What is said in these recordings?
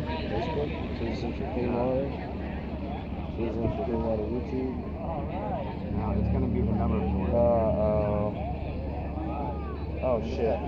Facebook, Citizen for Clean Water, Citizen for Clean Water YouTube. No, it's going to be the number 4. Oh shit.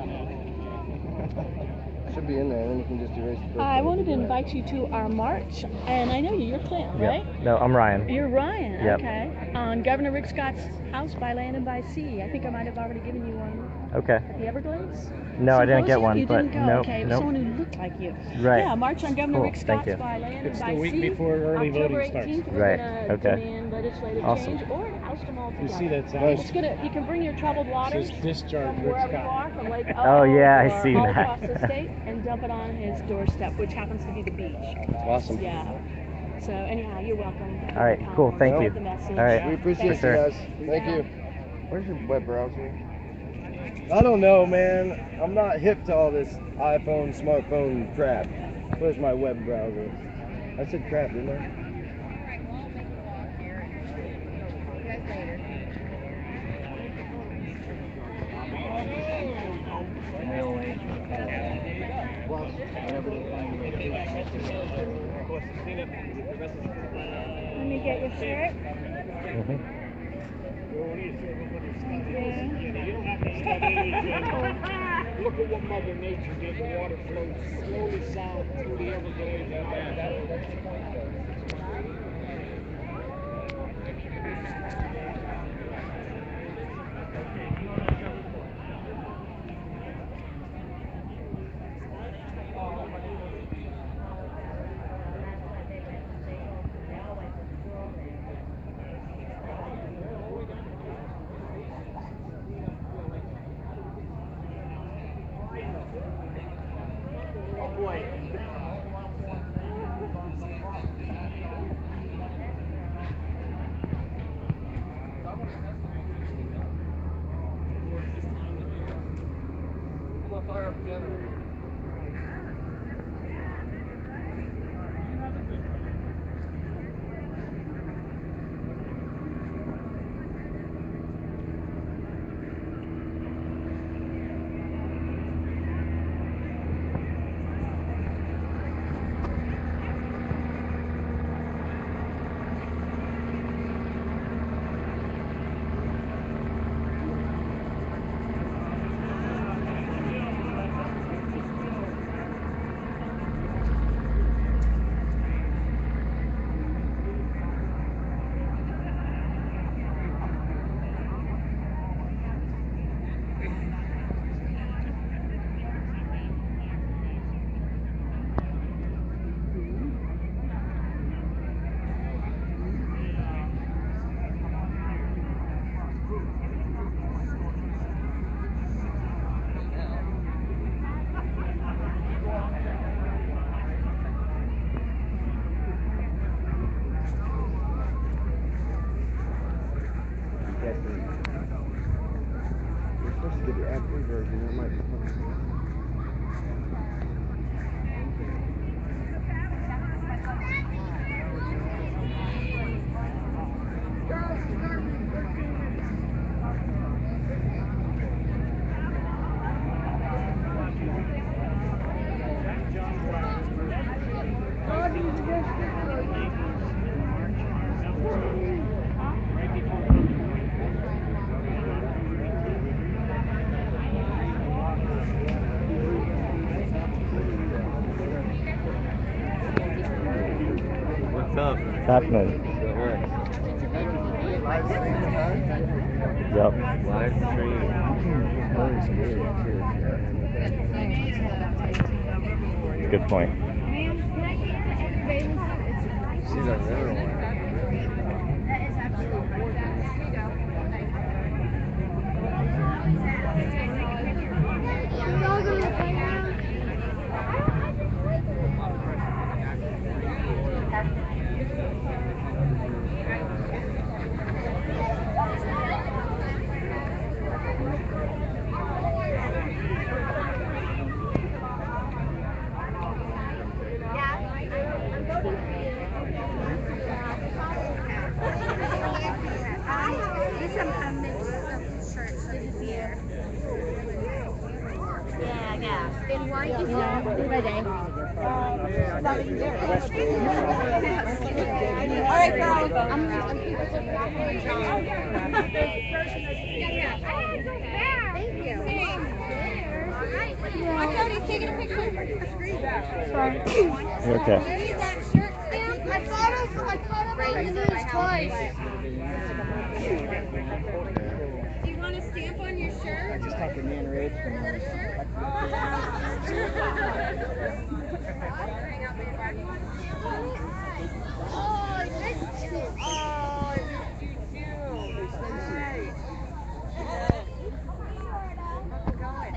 Should be in there, and then you can just erase the I wanted to invite you to our march, and I know you're Clint, right? No, I'm Ryan. You're Ryan, Yep. Okay. On Governor Rick Scott's house by land and by sea. I think I might have already given you one. Okay. At the Everglades? No, I didn't get one. You but didn't go? Nope, Okay, it was nope. someone who looked like you. Right. Yeah, March on Governor Rick Thank Scott's you. by land It's and by the week sea. before early October voting starts. 18th, we're Right, going to demand legislative change or oust them all You together. see that sign? It's gonna, you can bring your troubled waters Says discharge from Rick wherever you Scott. are, from Lake Oh, yeah, I or see all that. across the state, and dump it on his doorstep, which happens to be the beach. Awesome. Yeah. So anyhow, you're welcome. All right, cool. Thank you. The message. All right. We appreciate you sure. guys. Thank you. Where's your web browser? I don't know, man. I'm not hip to all this iPhone, smartphone crap. Where's my web browser? I said crap, didn't I? Let me get your shirt. Look at what Mother Nature did. The water flows slowly south through the Everglades and out of that. Oh boy. We'll fire up together. We're supposed to get the ad-free version. That might be fun. What's up? What's happening? Live streaming, huh? Yep. Live stream. Good point. See that river one. In white, Day by day. All right, girls. Thank you. Hi, Jody. Taking a picture. Sorry. You're okay. Use that shirt, Sam. I thought I was lose twice. Do you want a stamp on your shirt? Just talking in, Rich. Is that a shirt? Oh, I missed you. Oh, I missed you too. Right. How's it going?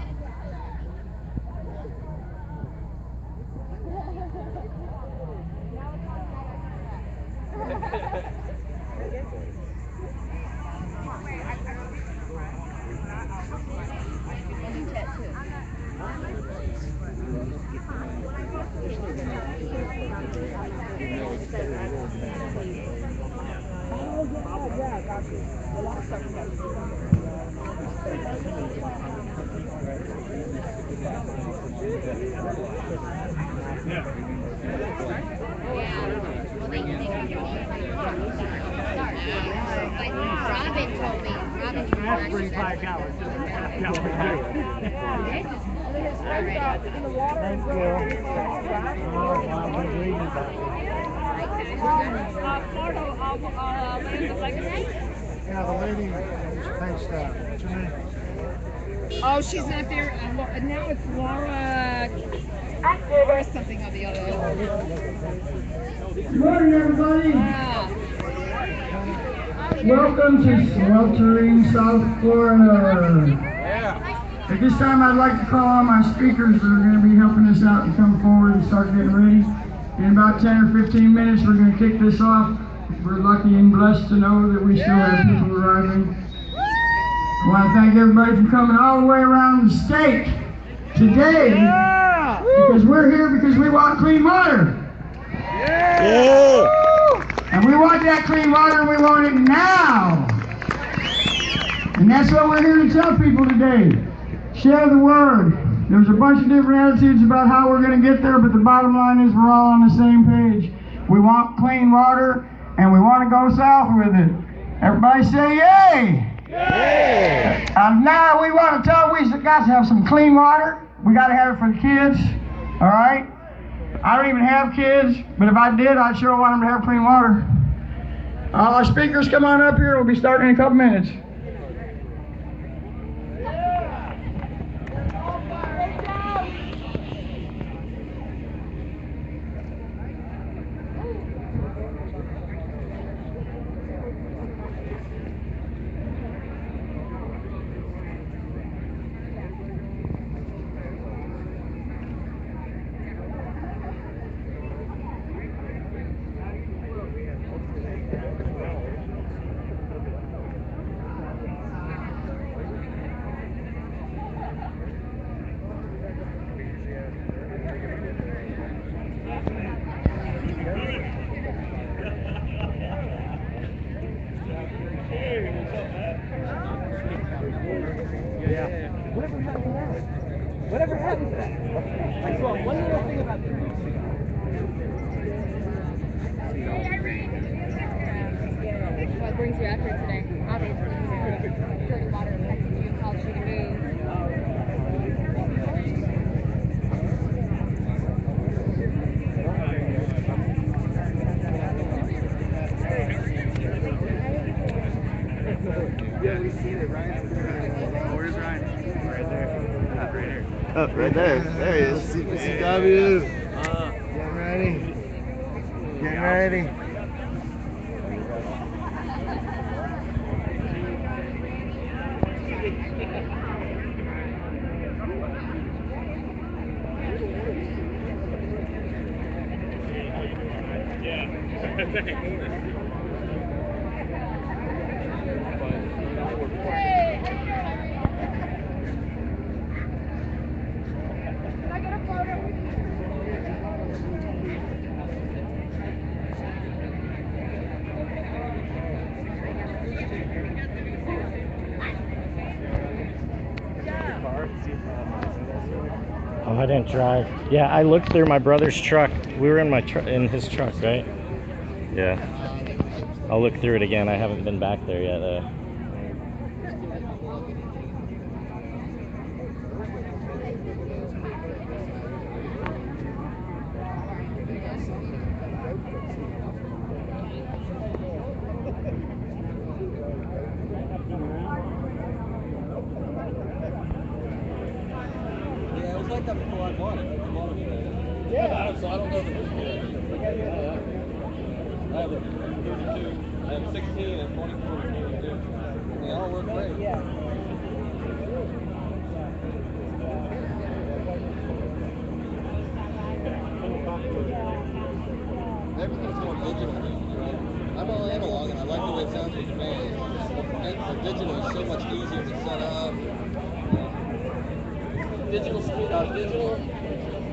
Robin told me. That's $35. Thank Yeah, the lady, thanks, what's her name? Oh, she's not there. Now it's Laura something or the other. Good morning, everybody. Ah. Welcome to sweltering South Florida. At this time, I'd like to call on my speakers that are going to be helping us out and come forward and start getting ready. In about 10 or 15 minutes, we're going to kick this off. We're lucky and blessed to know that we still have people arriving. I want to thank everybody for coming all the way around the state today, because we're here because we want clean water. And we want that clean water, and we want it now. And that's what we're here to tell people today. Share the word. There's a bunch of different attitudes about how we're going to get there, but the bottom line is we're all on the same page. We want clean water, and we want to go south with it. Everybody say yay! Yay! And now we want to tell we got to have some clean water. We got to have it for the kids, all right? I don't even have kids, but if I did, I'd sure want them to have clean water. All our speakers, come on up here. We'll be starting in a couple minutes. Whatever happened to that? I saw one little thing about 2 weeks ago. What brings you out here today? Obviously, clean water affecting you, how should it be? Yeah, we see it, Ryan. Oh, where's Ryan? Right there. Right here. Oh, right there. There he is. c4cw. Getting ready. Getting ready. Car, see if Oh, I didn't drive. Yeah, I looked through my brother's truck. We were in my in his truck, right? Yeah. I'll look through it again. I haven't been back there yet. Yeah, it was like that before I bought it. I bought it. Yeah, so I don't know if it's good. I have a 32, I have 16 and 24 and 22. They all work great. Everything's more digital now. I'm all analog and I like the way it sounds with the band. The digital is so much easier to set up. Digital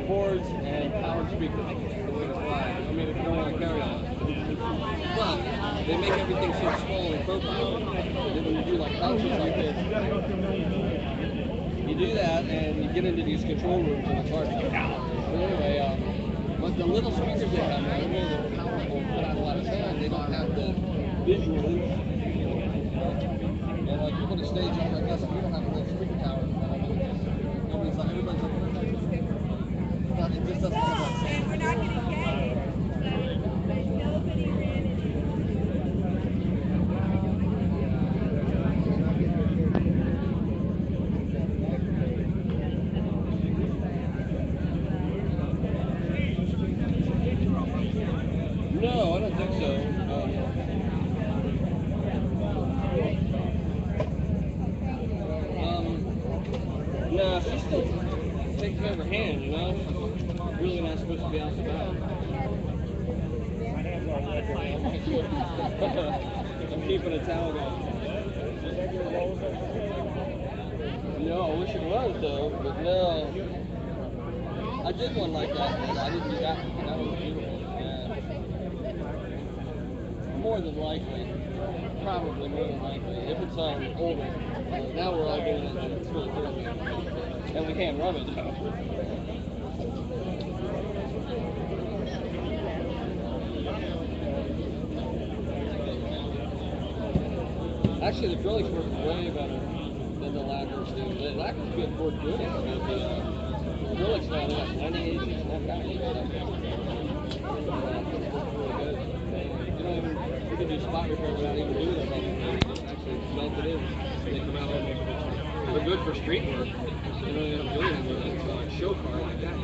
boards and powered speakers. The way to fly. I mean, if you don't want to carry on. But they make everything so small and profile. Then when you do like concerts like this, you do that and you get into these control rooms and it's hard to get out. But anyway, but the little speakers they have now, they're powerful, put out a lot of sound. They don't have the visual impact. And like you put a stage up like this, if you don't have a little speaker tower, nobody's like, everybody's like, it just doesn't have that sound. We're not going to get it. Nobody ran it. No, I don't think so. No, she's still taking care of her hand, you know? She's really not supposed to be out and about. I'm keeping a towel going. No, I wish it was though, but no. I did one like that, but I didn't do that one. That one was beautiful. Yeah. More than likely. Probably more than likely. If it's older. Now we're all doing it and it's really cool. And we can't run it though. Actually, the acrylics work way better than the lacquers do. The lacquers work good. The acrylics now, they got lineage and all kinds of stuff. You don't even, you can do spot repair without even doing it. Actually, melt it in. They come out almost. They're good for street work. You don't even have to do anything with it. So a show car like that.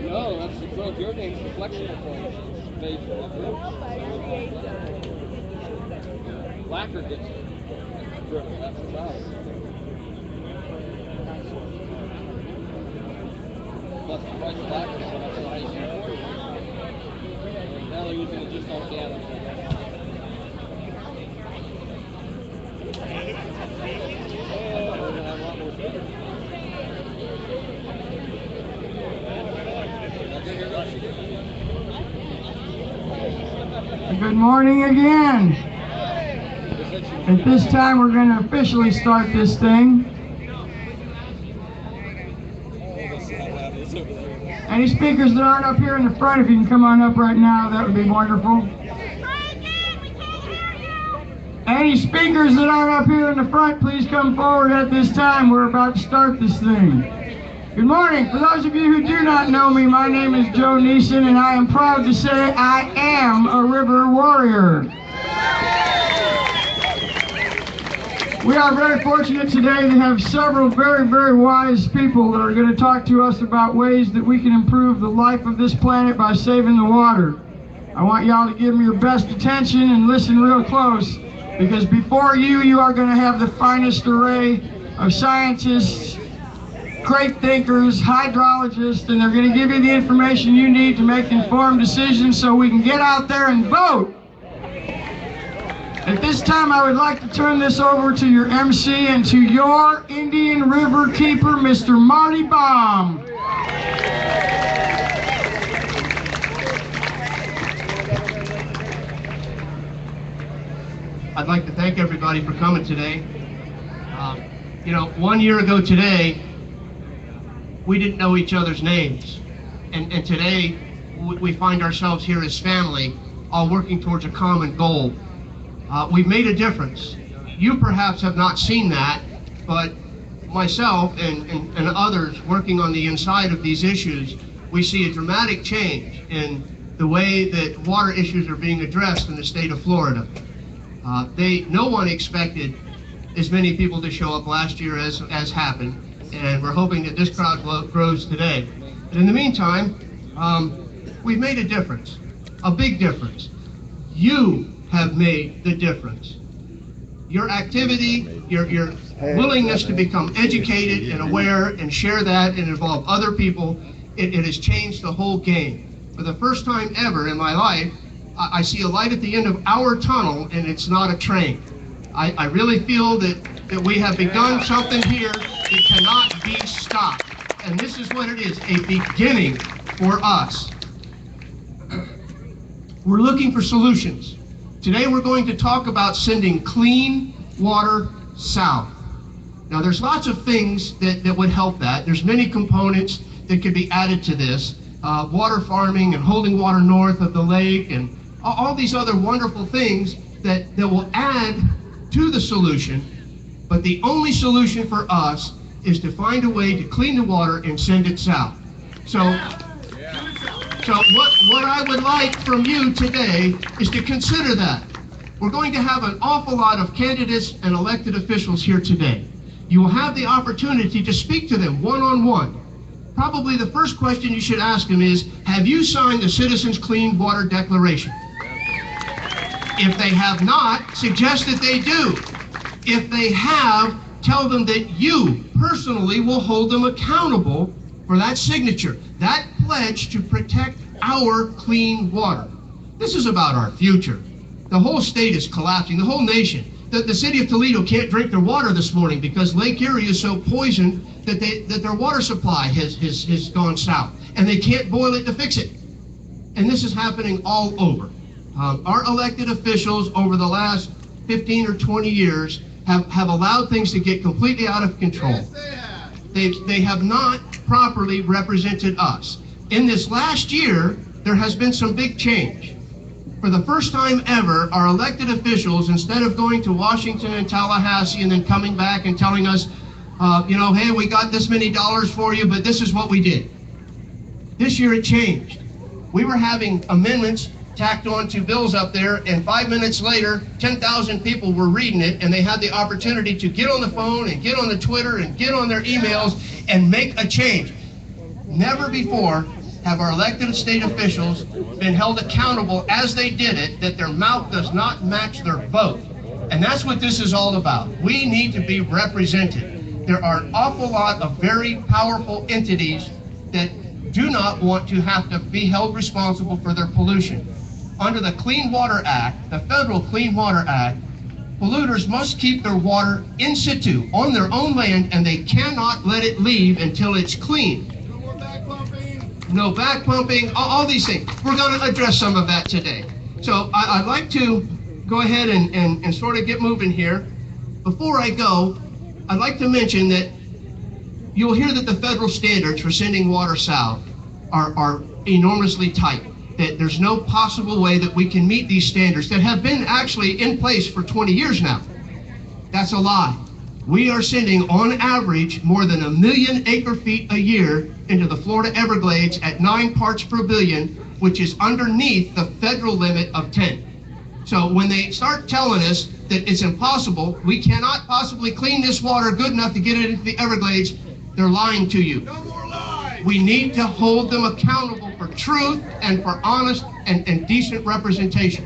No, that's the acrylic. Your thing's the flexible points. It's made for acrylics. Lacquer gets it. That's the problem. Plus the price of lacquer, so that's why you can afford it. Now they're using it just on pianos. We're gonna have a lot more speakers. Good morning again. At this time, we're going to officially start this thing. Any speakers that aren't up here in the front, if you can come on up right now, that would be wonderful. Any speakers that aren't up here in the front, please come forward at this time. We're about to start this thing. Good morning. For those of you who do not know me, my name is Joe Neeson, and I am proud to say I am a river warrior. We are very fortunate today to have several very, very wise people that are going to talk to us about ways that we can improve the life of this planet by saving the water. I want y'all to give me your best attention and listen real close, because before you are going to have the finest array of scientists, great thinkers, hydrologists, and they're going to give you the information you need to make informed decisions so we can get out there and vote. At this time, I would like to turn this over to your MC and to your Indian River Keeper, Mr. Marty Baum. I'd like to thank everybody for coming today. You know, 1 year ago today, we didn't know each other's names. And today, we find ourselves here as family, all working towards a common goal. We've made a difference. You perhaps have not seen that, but myself and others working on the inside of these issues, we see a dramatic change in the way that water issues are being addressed in the state of Florida. No one expected as many people to show up last year as happened, and we're hoping that this crowd grows today. But in the meantime, we've made a difference, a big difference. You have made the difference. Your activity, your willingness to become educated and aware and share that and involve other people, it has changed the whole game. For the first time ever in my life, I see a light at the end of our tunnel, and it's not a train. I really feel that we have begun something here that cannot be stopped. And this is what it is, a beginning for us. We're looking for solutions. Today we're going to talk about sending clean water south. Now there's lots of things that would help that. There's many components that could be added to this. Water farming and holding water north of the lake and all these other wonderful things that will add to the solution. But the only solution for us is to find a way to clean the water and send it south. So what I would like from you today is to consider that. We're going to have an awful lot of candidates and elected officials here today. You will have the opportunity to speak to them one-on-one. Probably the first question you should ask them is, have you signed the Citizens Clean Water Declaration? If they have not, suggest that they do. If they have, tell them that you personally will hold them accountable for that signature, that pledge to protect our clean water. This is about our future. The whole state is collapsing, the whole nation. The city of Toledo can't drink their water this morning because Lake Erie is so poisoned that their water supply has gone south, and they can't boil it to fix it. And this is happening all over. Our elected officials over the last 15 or 20 years have allowed things to get completely out of control. Yes, they have not properly represented us. In this last year, there has been some big change. For the first time ever, our elected officials, instead of going to Washington and Tallahassee and then coming back and telling us, hey, we got this many dollars for you, but this is what we did. This year it changed. We were having amendments tacked onto bills up there, and 5 minutes later, 10,000 people were reading it, and they had the opportunity to get on the phone and get on the Twitter and get on their emails and make a change. Never before have our elected state officials been held accountable as they did it, that their mouth does not match their vote. And that's what this is all about. We need to be represented. There are an awful lot of very powerful entities that do not want to have to be held responsible for their pollution. Under the Clean Water Act, the Federal Clean Water Act, polluters must keep their water in situ, on their own land, and they cannot let it leave until it's clean. No back pumping, all these things. We're going to address some of that today. So I'd like to go ahead and sort of get moving here. Before I go, I'd like to mention that you'll hear that the federal standards for sending water south are enormously tight. That there's no possible way that we can meet these standards that have been actually in place for 20 years now. That's a lie. We are sending, on average, more than 1 million acre-feet a year into the Florida Everglades at 9 parts per billion, which is underneath the federal limit of 10. So when they start telling us that it's impossible, we cannot possibly clean this water good enough to get it into the Everglades, they're lying to you. No more lies. We need to hold them accountable for truth and for honest and decent representation.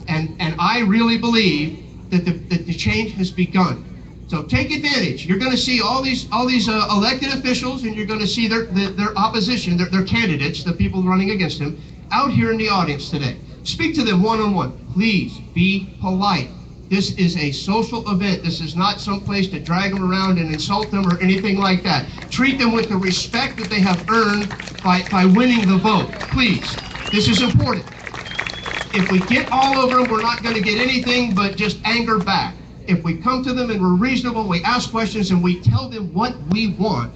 And I really believe that the change has begun. So take advantage. You're going to see all these elected officials, and you're going to see their opposition, their candidates, the people running against them, out here in the audience today. Speak to them one-on-one. Please be polite. This is a social event. This is not some place to drag them around and insult them or anything like that. Treat them with the respect that they have earned by winning the vote. Please. This is important. If we get all over them, we're not going to get anything but just anger back. if we come to them and we're reasonable, we ask questions and we tell them what we want,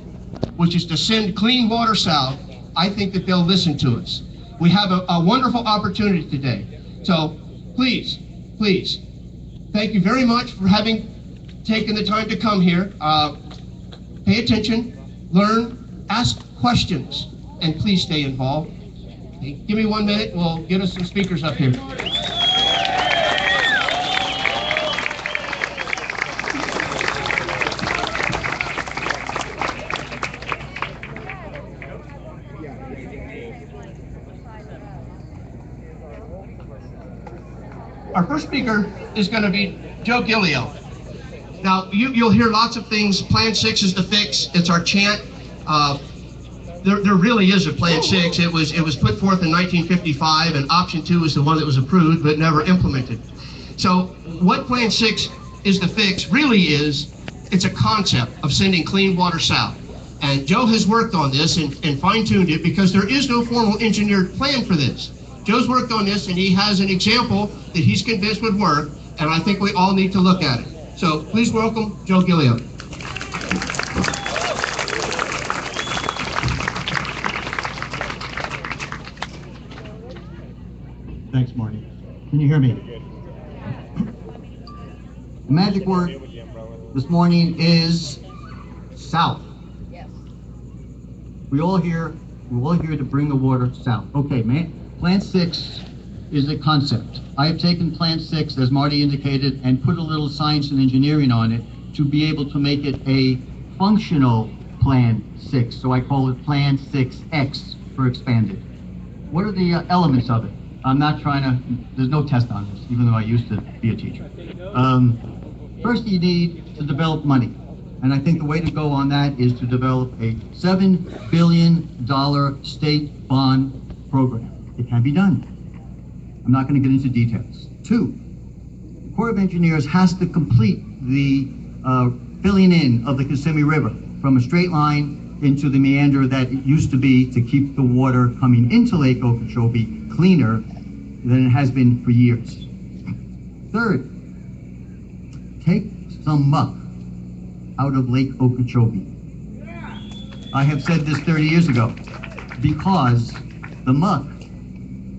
which is to send clean water south, I think that they'll listen to us. We have a wonderful opportunity today. So please, please, thank you very much for having taken the time to come here. Pay attention, learn, ask questions, and please stay involved. Okay, give me 1 minute, we'll get us some speakers up here. Our first speaker is going to be Joe Gillio. Now, you'll hear lots of things. Plan 6 is the fix. It's our chant. There really is a Plan 6. It was put forth in 1955, and Option 2 is the one that was approved but never implemented. So what Plan 6 is the fix really is, it's a concept of sending clean water south. And Joe has worked on this and fine-tuned it because there is no formal engineered plan for this. Joe's worked on this, and he has an example that he's convinced would work, and I think we all need to look at it. So please welcome Joe Gillio. Thanks, Marty. Can you hear me? The magic word this morning is south. Yes. We're all here to bring the water south. Okay, man. Plan 6 is a concept. I have taken Plan 6, as Marty indicated, and put a little science and engineering on it to be able to make it a functional Plan 6. So I call it Plan 6X for expanded. What are the elements of it? I'm not trying to, there's no test on this, even though I used to be a teacher. First, you need to develop money. And I think the way to go on that is to develop a $7 billion state bond program. It can be done. I'm not going to get into details. 2, the Corps of Engineers has to complete the filling in of the Kissimmee River from a straight line into the meander that it used to be to keep the water coming into Lake Okeechobee cleaner than it has been for years. 3rd, take some muck out of Lake Okeechobee. I have said this 30 years ago because the muck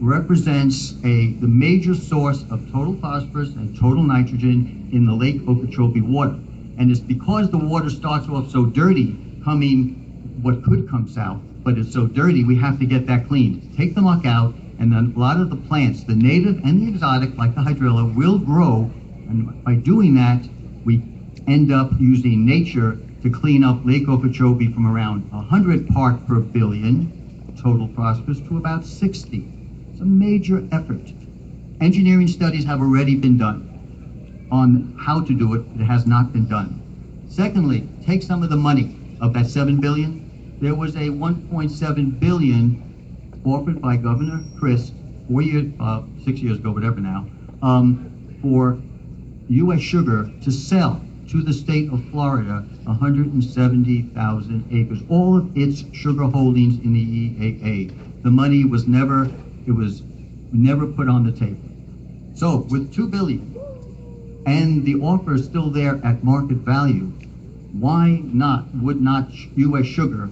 represents the major source of total phosphorus and total nitrogen in the Lake Okeechobee water. And it's because the water starts off so dirty, coming what could come south, but it's so dirty, we have to get that cleaned. Take the muck out, and then a lot of the plants, the native and the exotic, like the hydrilla, will grow. And by doing that, we end up using nature to clean up Lake Okeechobee from around 100 parts per billion total phosphorus to about 60. It's a major effort. Engineering studies have already been done on how to do it. It has not been done. Secondly, take some of the money of that $7 billion. There was a $1.7 billion offered by Governor Chris 6 years ago, whatever now, for U.S. Sugar to sell to the state of Florida 170,000 acres, all of its sugar holdings in the EAA. The money was never put on the table. So with $2 billion and the offer is still there at market value, would not U.S. Sugar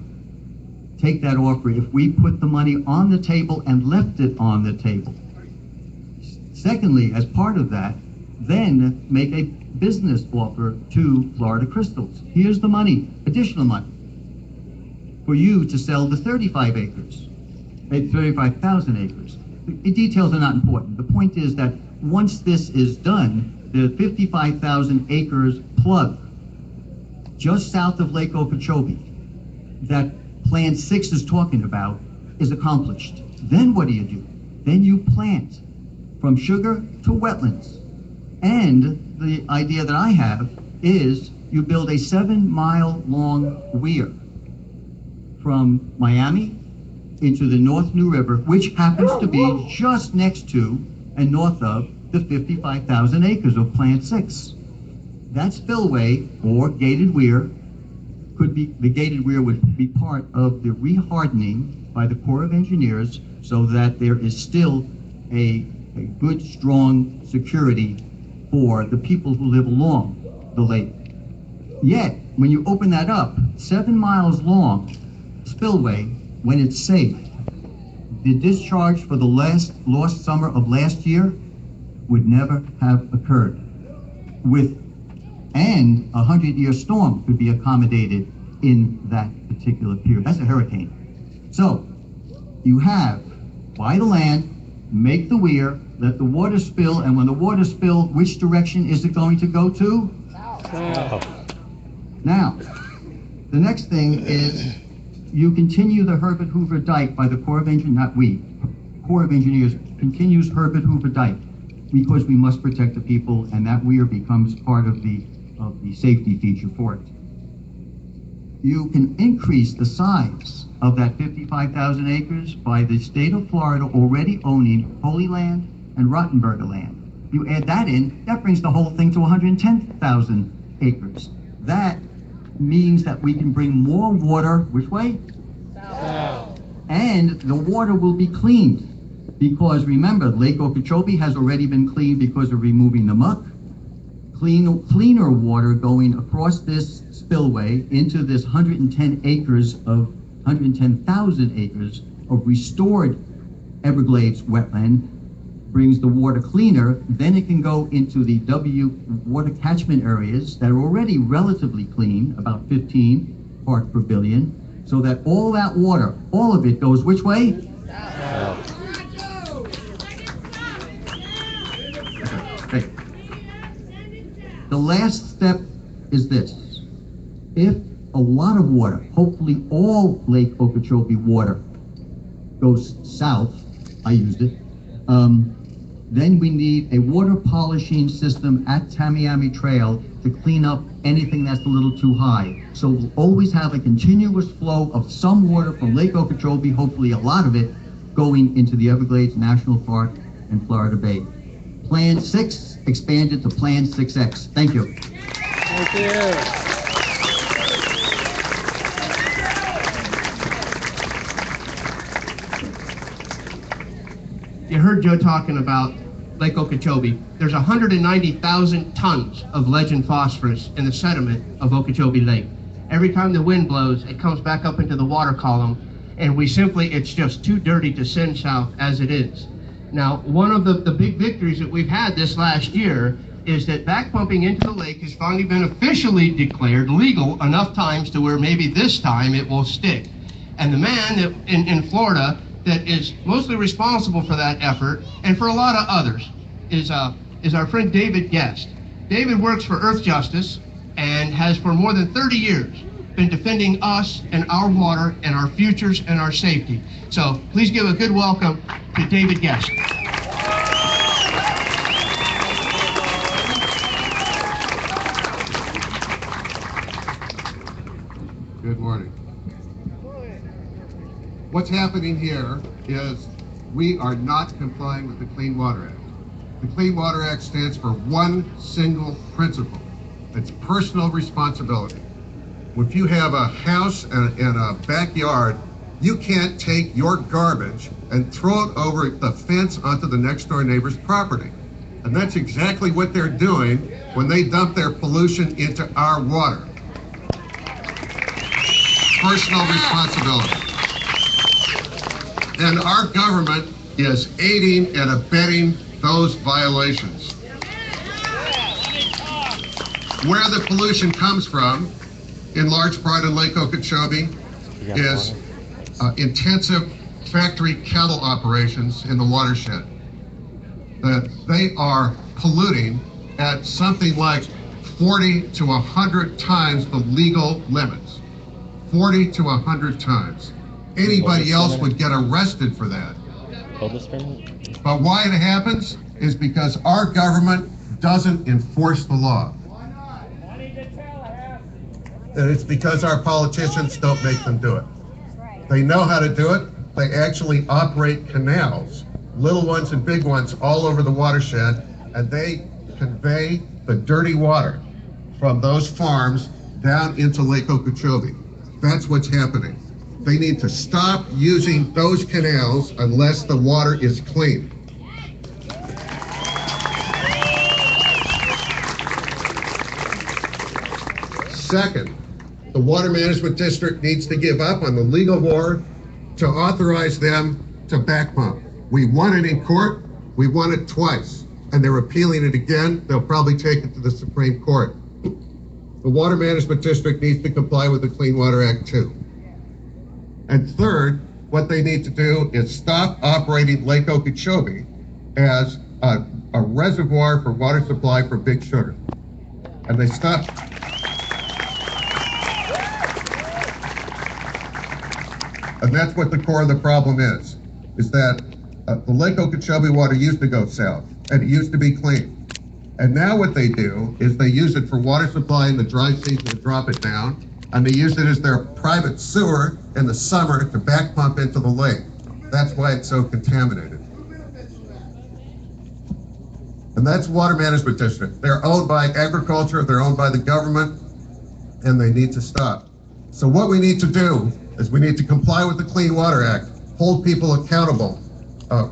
take that offer if we put the money on the table and left it on the table? Secondly, as part of that, then make a business offer to Florida Crystals. Here's the money, additional money, for you to sell the 35,000 acres. The details are not important. The point is that once this is done, the 55,000 acres plug just south of Lake Okeechobee that Plan 6 is talking about is accomplished. Then what do? Then you plant from sugar to wetlands. And the idea that I have is you build a 7-mile-long weir from Miami into the North New River, which happens to be just next to and north of the 55,000 acres of Plant 6. That spillway or gated weir the gated weir would be part of the rehardening by the Corps of Engineers so that there is still a good, strong security for the people who live along the lake. Yet, when you open that up, 7 miles long spillway, when it's safe, the discharge for the lost summer of last year would never have occurred. And a 100-year storm could be accommodated in that particular period. That's a hurricane. So, you have, buy the land, make the weir, let the water spill, and when the water spill, which direction is it going to go to? South. Now, the next thing is you continue the Herbert Hoover Dike by the Corps of Engineers, not we, Corps of Engineers continues Herbert Hoover Dike because we must protect the people, and that weir becomes part of the safety feature for it. You can increase the size of that 55,000 acres by the state of Florida already owning Holy Land and Rottenberger Land. You add that in, that brings the whole thing to 110,000 acres. That means that we can bring more water, which way? South. And the water will be cleaned. Because remember, Lake Okeechobee has already been cleaned because of removing the muck. Cleaner water going across this spillway into this 110,000 acres of restored Everglades wetland brings the water cleaner. Then it can go into the water catchment areas that are already relatively clean, about 15 parts per billion, so that all that water, all of it goes which way? South. Okay. The last step is this. If a lot of water, hopefully all Lake Okeechobee water, goes south, I used it, then we need a water polishing system at Tamiami Trail to clean up anything that's a little too high. So we'll always have a continuous flow of some water from Lake Okeechobee, hopefully a lot of it, going into the Everglades National Park and Florida Bay. Plan 6 expanded to Plan 6X. Thank you. Thank you. You heard Joe talking about Lake Okeechobee. There's 190,000 tons of lead and phosphorus in the sediment of Okeechobee Lake. Every time the wind blows, it comes back up into the water column, and it's just too dirty to send south as it is. Now, one of the big victories that we've had this last year is that back pumping into the lake has finally been officially declared legal enough times to where maybe this time it will stick. And the man that in Florida that is mostly responsible for that effort, and for a lot of others, is our friend David Guest. David works for Earth Justice and has for more than 30 years been defending us and our water and our futures and our safety. So please give a good welcome to David Guest. Good morning. What's happening here is we are not complying with the Clean Water Act. The Clean Water Act stands for one single principle. It's personal responsibility. If you have a house and a backyard, you can't take your garbage and throw it over the fence onto the next door neighbor's property. And that's exactly what they're doing when they dump their pollution into our water. Personal responsibility. And our government is aiding and abetting those violations. Where the pollution comes from, in large part in Lake Okeechobee, is intensive factory cattle operations in the watershed. They are polluting at something like 40 to 100 times the legal limits. 40 to 100 times. Anybody else would get arrested for that. But why it happens is because our government doesn't enforce the law. And it's because our politicians don't make them do it. They know how to do it. They actually operate canals, little ones and big ones, all over the watershed, and they convey the dirty water from those farms down into Lake Okeechobee. That's what's happening. They need to stop using those canals unless the water is clean. Second, the Water Management District needs to give up on the legal war to authorize them to back pump. We won it in court, we won it twice, and they're appealing it again. They'll probably take it to the Supreme Court. The Water Management District needs to comply with the Clean Water Act too. And third, what they need to do is stop operating Lake Okeechobee as a reservoir for water supply for Big Sugar. And they stop. And that's what the core of the problem is that the Lake Okeechobee water used to go south, and it used to be clean. And now what they do is they use it for water supply in the dry season to drop it down, and they use it as their private sewer in the summer to back pump into the lake. That's why it's so contaminated. And that's Water Management District. They're owned by agriculture, they're owned by the government, and they need to stop. So what we need to do is we need to comply with the Clean Water Act, hold people accountable,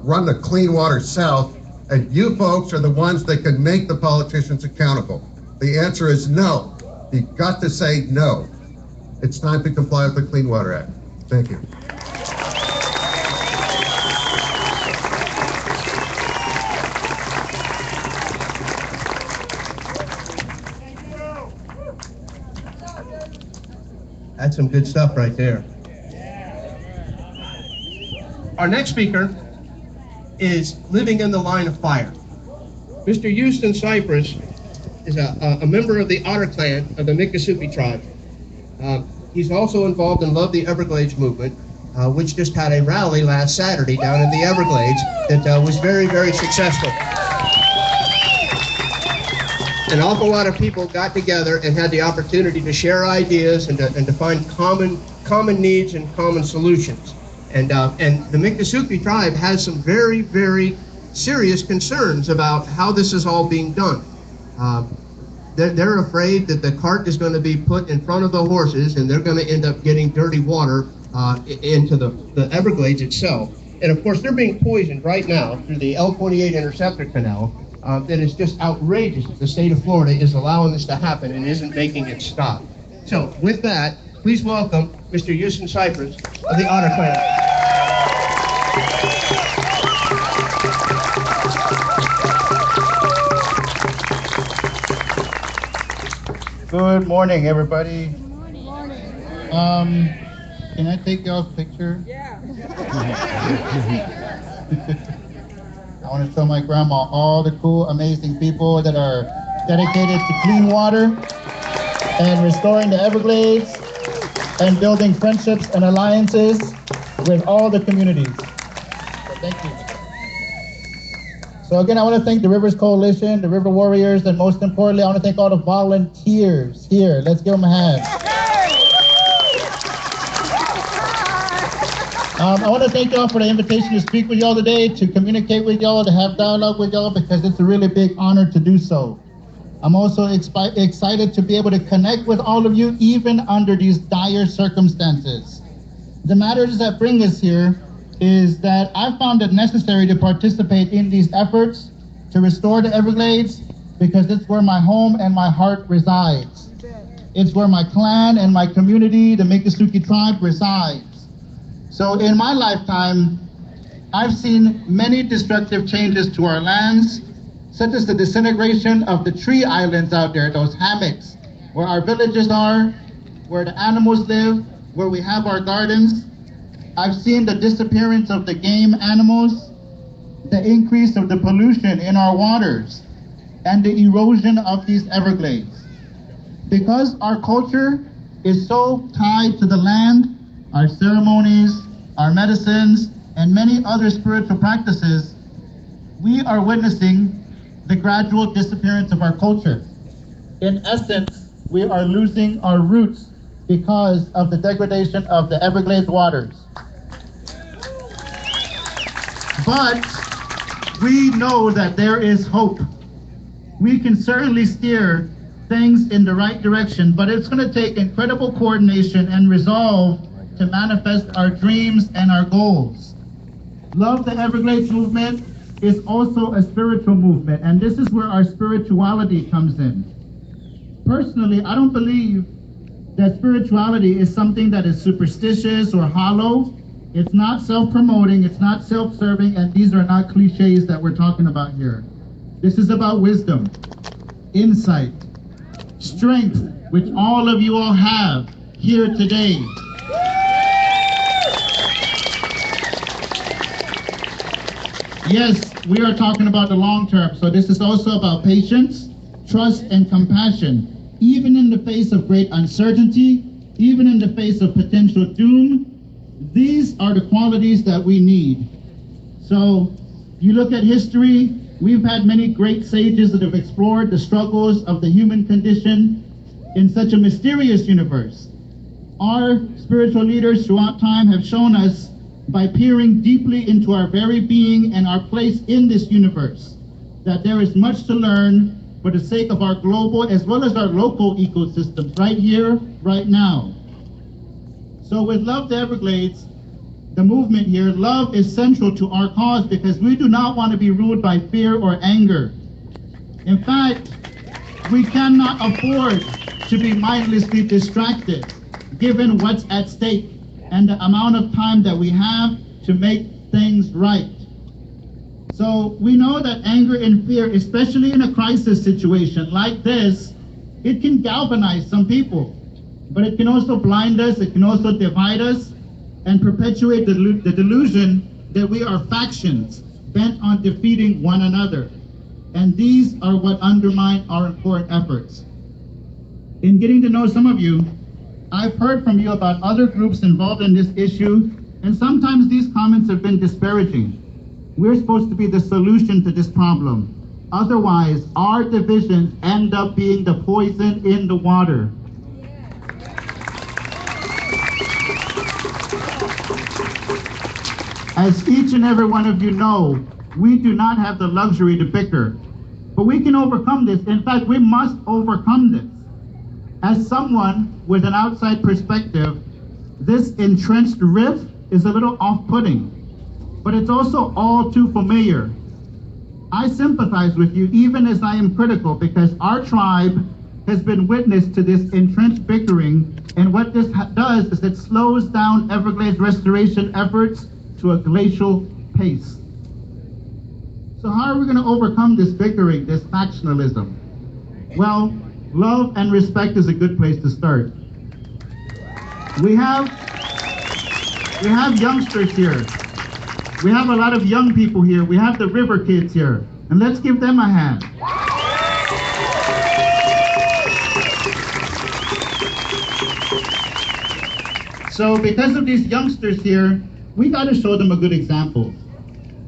run the Clean Water South, and you folks are the ones that can make the politicians accountable. The answer is no. You've got to say no. It's time to comply with the Clean Water Act. Thank you. That's some good stuff right there. Our next speaker is living in the line of fire. Mr. Houston Cypress is a member of the Otter Clan of the Miccosukee tribe. He's also involved in Love the Everglades movement, which just had a rally last Saturday down in the Everglades that was very, very successful. An awful lot of people got together and had the opportunity to share ideas and to find common needs and common solutions. And the Miccosukee tribe has some very, very serious concerns about how this is all being done. They're afraid that the cart is going to be put in front of the horses and they're going to end up getting dirty water into the Everglades itself. And of course, they're being poisoned right now through the L-28 Interceptor Canal. That is just outrageous that the state of Florida is allowing this to happen and isn't making it stop. So with that, please welcome Mr. Houston Cypress of the Otter Clan. Good morning, everybody. Can I take y'all's picture? Yeah. I want to show my grandma all the cool, amazing people that are dedicated to clean water and restoring the Everglades and building friendships and alliances with all the communities. So thank you. So again, I want to thank the Rivers Coalition, the River Warriors, and most importantly, I want to thank all the volunteers here. Let's give them a hand. I want to thank y'all for the invitation to speak with y'all today, to communicate with y'all, to have dialogue with y'all, because it's a really big honor to do so. I'm also excited to be able to connect with all of you, even under these dire circumstances. The matters that bring us here is that I found it necessary to participate in these efforts to restore the Everglades, because it's where my home and my heart resides. It's where my clan and my community, the Miccosukee tribe, resides. So in my lifetime, I've seen many destructive changes to our lands, such as the disintegration of the tree islands out there, those hammocks, where our villages are, where the animals live, where we have our gardens. I've seen the disappearance of the game animals, the increase of the pollution in our waters, and the erosion of these Everglades. Because our culture is so tied to the land, our ceremonies, our medicines, and many other spiritual practices, we are witnessing the gradual disappearance of our culture. In essence, we are losing our roots because of the degradation of the Everglades waters. But we know that there is hope. We can certainly steer things in the right direction, but it's going to take incredible coordination and resolve to manifest our dreams and our goals. Love the Everglades movement is also a spiritual movement, and this is where our spirituality comes in. Personally, I don't believe that spirituality is something that is superstitious or hollow. It's not self-promoting, it's not self-serving, and these are not cliches that we're talking about here. This is about wisdom, insight, strength, which all of you all have here today. Yes, we are talking about the long term, so this is also about patience, trust, and compassion. Even in the face of great uncertainty, even in the face of potential doom, these are the qualities that we need. So, you look at history, we've had many great sages that have explored the struggles of the human condition in such a mysterious universe. Our spiritual leaders throughout time have shown us, by peering deeply into our very being and our place in this universe, that there is much to learn for the sake of our global as well as our local ecosystems right here, right now. So with Love the Everglades, the movement here, love is central to our cause because we do not want to be ruled by fear or anger. In fact, we cannot afford to be mindlessly distracted given what's at stake and the amount of time that we have to make things right. So we know that anger and fear, especially in a crisis situation like this, it can galvanize some people, but it can also blind us, it can also divide us, and perpetuate the delusion that we are factions bent on defeating one another. And these are what undermine our important efforts. In getting to know some of you, I've heard from you about other groups involved in this issue, and sometimes these comments have been disparaging. We're supposed to be the solution to this problem. Otherwise, our divisions end up being the poison in the water. As each and every one of you know, we do not have the luxury to bicker, but we can overcome this. In fact, we must overcome this. As someone with an outside perspective, this entrenched rift is a little off-putting, but it's also all too familiar. I sympathize with you even as I am critical, because our tribe has been witness to this entrenched bickering, and what this does is it slows down Everglades restoration efforts to a glacial pace. So how are we going to overcome this bickering, this factionalism? Well, love and respect is a good place to start. We have youngsters here. We have a lot of young people here. We have the river kids here. And let's give them a hand. So because of these youngsters here, we got to show them a good example.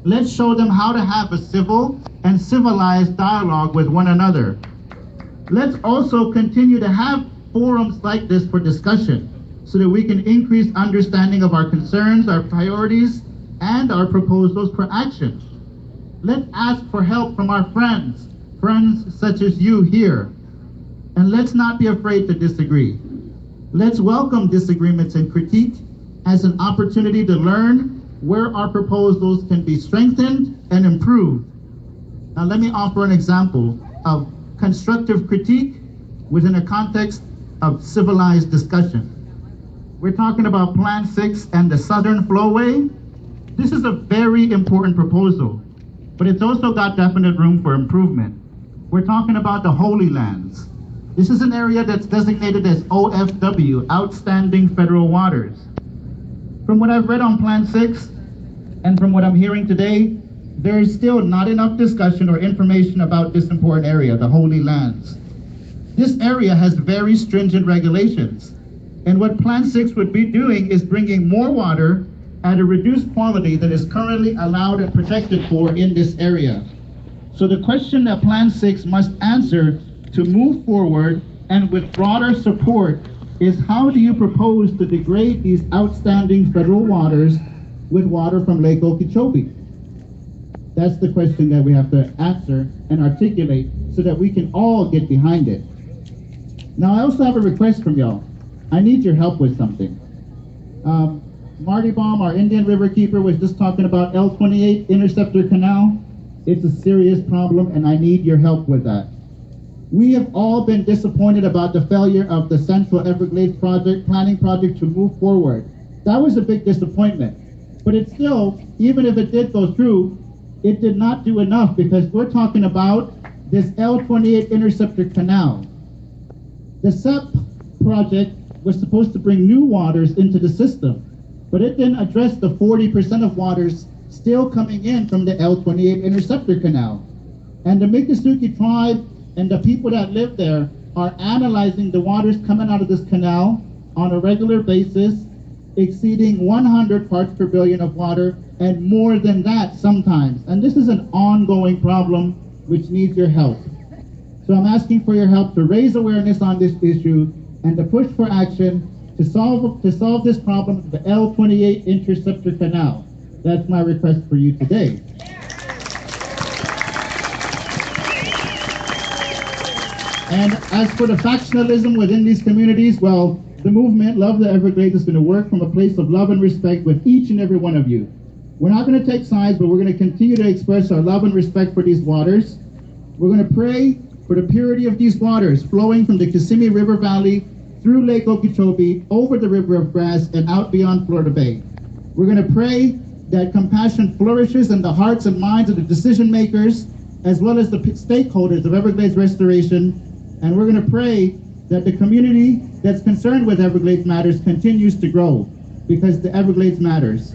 Let's show them how to have a civil and civilized dialogue with one another. Let's also continue to have forums like this for discussion so that we can increase understanding of our concerns, our priorities, and our proposals for action. Let's ask for help from our friends such as you here. And let's not be afraid to disagree. Let's welcome disagreements and critique as an opportunity to learn where our proposals can be strengthened and improved. Now let me offer an example of constructive critique within a context of civilized discussion. We're talking about Plan 6 and the Southern Flowway. This is a very important proposal, but it's also got definite room for improvement. We're talking about the Holy Lands. This is an area that's designated as OFW, Outstanding Federal Waters. From what I've read on Plan 6, and from what I'm hearing today, there is still not enough discussion or information about this important area, the Holy Lands. This area has very stringent regulations, and what Plan 6 would be doing is bringing more water at a reduced quality that is currently allowed and protected for in this area. So the question that Plan 6 must answer to move forward and with broader support is, how do you propose to degrade these outstanding federal waters with water from Lake Okeechobee? That's the question that we have to answer and articulate so that we can all get behind it. Now, I also have a request from y'all. I need your help with something. Marty Baum, our Indian River keeper, was just talking about L28 Interceptor Canal. It's a serious problem, and I need your help with that. We have all been disappointed about the failure of the Central Everglades planning project to move forward. That was a big disappointment. But it still, even if it did go through, it did not do enough, because we're talking about this L28 Interceptor Canal. The CEP project was supposed to bring new waters into the system, but it didn't address the 40% of waters still coming in from the L28 Interceptor Canal. And the Miccosukee tribe and the people that live there are analyzing the waters coming out of this canal on a regular basis, exceeding 100 parts per billion of water, and more than that sometimes. And this is an ongoing problem which needs your help. So I'm asking for your help to raise awareness on this issue and to push for action to solve this problem of the L28 Interceptor Canal. That's my request for you today. And as for the factionalism within these communities, well, the movement Love the Everglades is going to work from a place of love and respect with each and every one of you. We're not going to take sides, but we're going to continue to express our love and respect for these waters. We're going to pray for the purity of these waters flowing from the Kissimmee River Valley through Lake Okeechobee, over the River of Grass, and out beyond Florida Bay. We're going to pray that compassion flourishes in the hearts and minds of the decision makers, as well as the stakeholders of Everglades restoration. And we're going to pray that the community that's concerned with Everglades matters continues to grow, because the Everglades matters.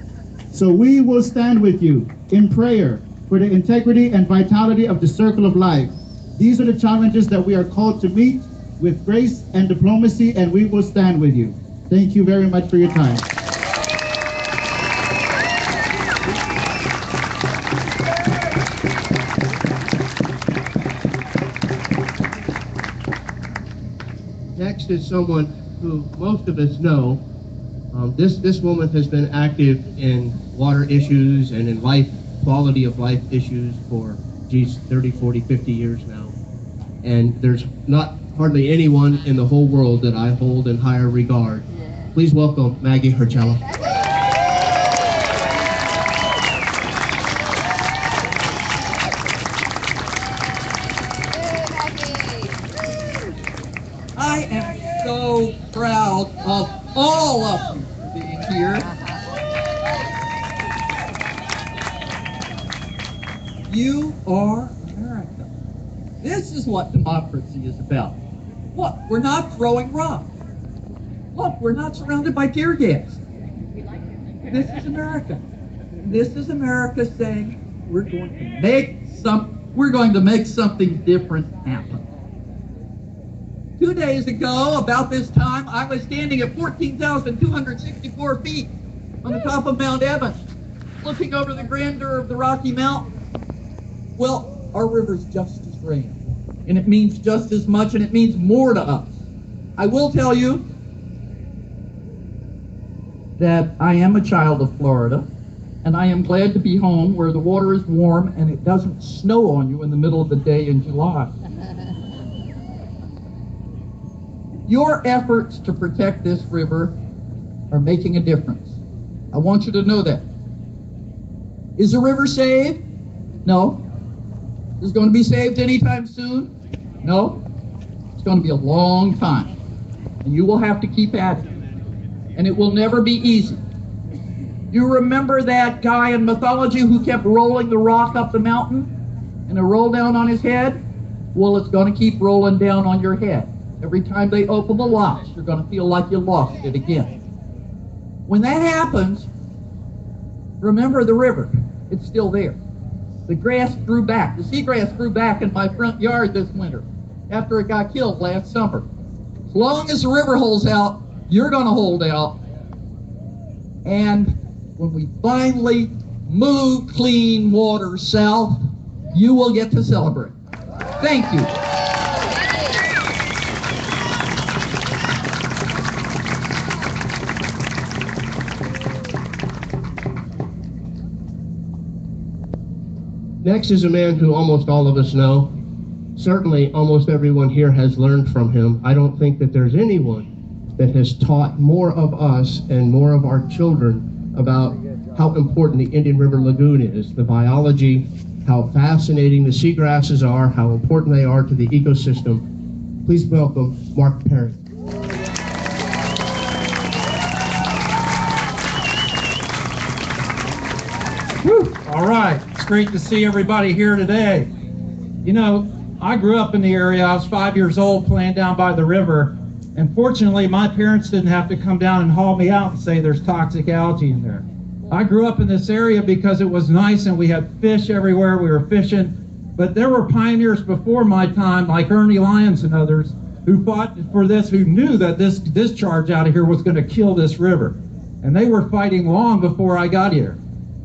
So we will stand with you in prayer for the integrity and vitality of the circle of life. These are the challenges that we are called to meet with grace and diplomacy, and we will stand with you. Thank you very much for your time. Next is someone who most of us know. This woman has been active in water issues and in quality of life issues for, 30, 40, 50 years now. And there's not hardly anyone in the whole world that I hold in higher regard. Please welcome Maggie Herchella. I am so proud of all of you being here. You are America. This is what democracy is about. Look, we're not throwing rocks. Look, we're not surrounded by tear gas. This is America. This is America saying we're going to make something different happen. 2 days ago, about this time, I was standing at 14,264 feet on the top of Mount Evans, looking over the grandeur of the Rocky Mountains. Well, our river's just as grand, and it means just as much, and it means more to us. I will tell you that I am a child of Florida, and I am glad to be home where the water is warm and it doesn't snow on you in the middle of the day in July. Your efforts to protect this river are making a difference. I want you to know that. Is the river saved? No. Is it going to be saved anytime soon? No. It's going to be a long time. And you will have to keep at it. And it will never be easy. You remember that guy in mythology who kept rolling the rock up the mountain and it rolled down on his head? Well, it's going to keep rolling down on your head. Every time they open the locks, you're going to feel like you lost it again. When that happens, remember the river. It's still there. The grass grew back. The seagrass grew back in my front yard this winter after it got killed last summer. As long as the river holds out, you're going to hold out. And when we finally move clean water south, you will get to celebrate. Thank you. Next is a man who almost all of us know. Certainly, almost everyone here has learned from him. I don't think that there's anyone that has taught more of us and more of our children about how important the Indian River Lagoon is, the biology, how fascinating the seagrasses are, how important they are to the ecosystem. Please welcome Mark Perry. Whew. All right, it's great to see everybody here today. You know, I grew up in the area. I was 5 years old playing down by the river, and fortunately my parents didn't have to come down and haul me out and say there's toxic algae in there. I grew up in this area because it was nice and we had fish everywhere. We were fishing, but there were pioneers before my time like Ernie Lyons and others who fought for this, who knew that this discharge out of here was going to kill this river, and they were fighting long before I got here.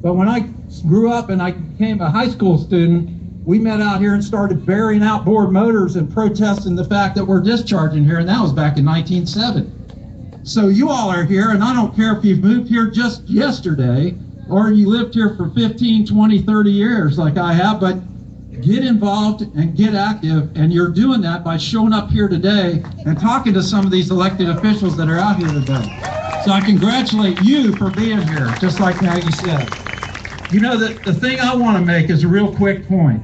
But when I grew up and I became a high school student, we met out here and started burying outboard motors and protesting the fact that we're discharging here, and that was back in 1970. So you all are here, and I don't care if you've moved here just yesterday or you lived here for 15, 20, 30 years like I have, but get involved and get active, and you're doing that by showing up here today and talking to some of these elected officials that are out here today. So I congratulate you for being here, just like Maggie said. You know, the thing I want to make is a real quick point.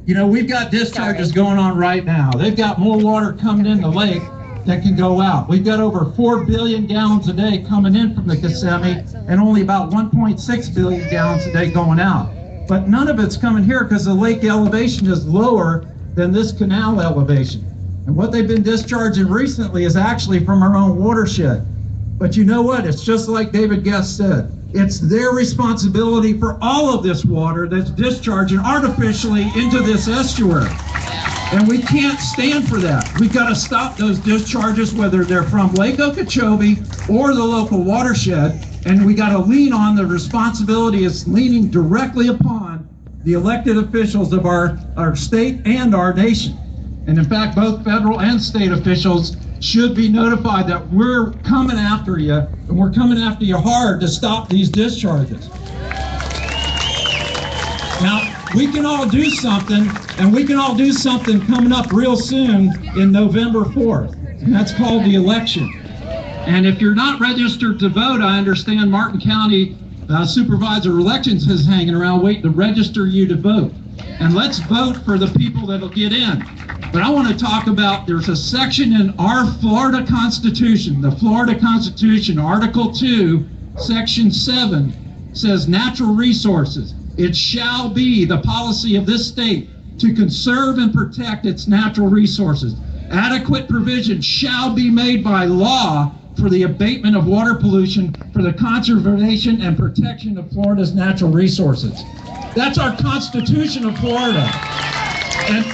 You know, we've got discharges going on right now. They've got more water coming in the lake that can go out. We've got over 4 billion gallons a day coming in from the Kissimmee and only about 1.6 billion gallons a day going out. But none of it's coming here because the lake elevation is lower than this canal elevation. And what they've been discharging recently is actually from our own watershed. But you know what? It's just like David Guest said. It's their responsibility for all of this water that's discharging artificially into this estuary. And we can't stand for that. We've got to stop those discharges, whether they're from Lake Okeechobee or the local watershed. And we got to lean on the responsibility is leaning directly upon the elected officials of our state and our nation. And in fact, both federal and state officials should be notified that we're coming after you, and we're coming after you hard to stop these discharges. Now, we can all do something, and we can all do something coming up real soon in November 4th, and that's called the election. And if you're not registered to vote, I understand Martin County Supervisor of Elections is hanging around waiting to register you to vote. And let's vote for the people that'll get in. But I want to talk about, there's a section in our Florida Constitution, the Florida Constitution, Article 2, Section 7, says natural resources. It shall be the policy of this state to conserve and protect its natural resources. Adequate provision shall be made by law for the abatement of water pollution, for the conservation and protection of Florida's natural resources. That's our Constitution of Florida. And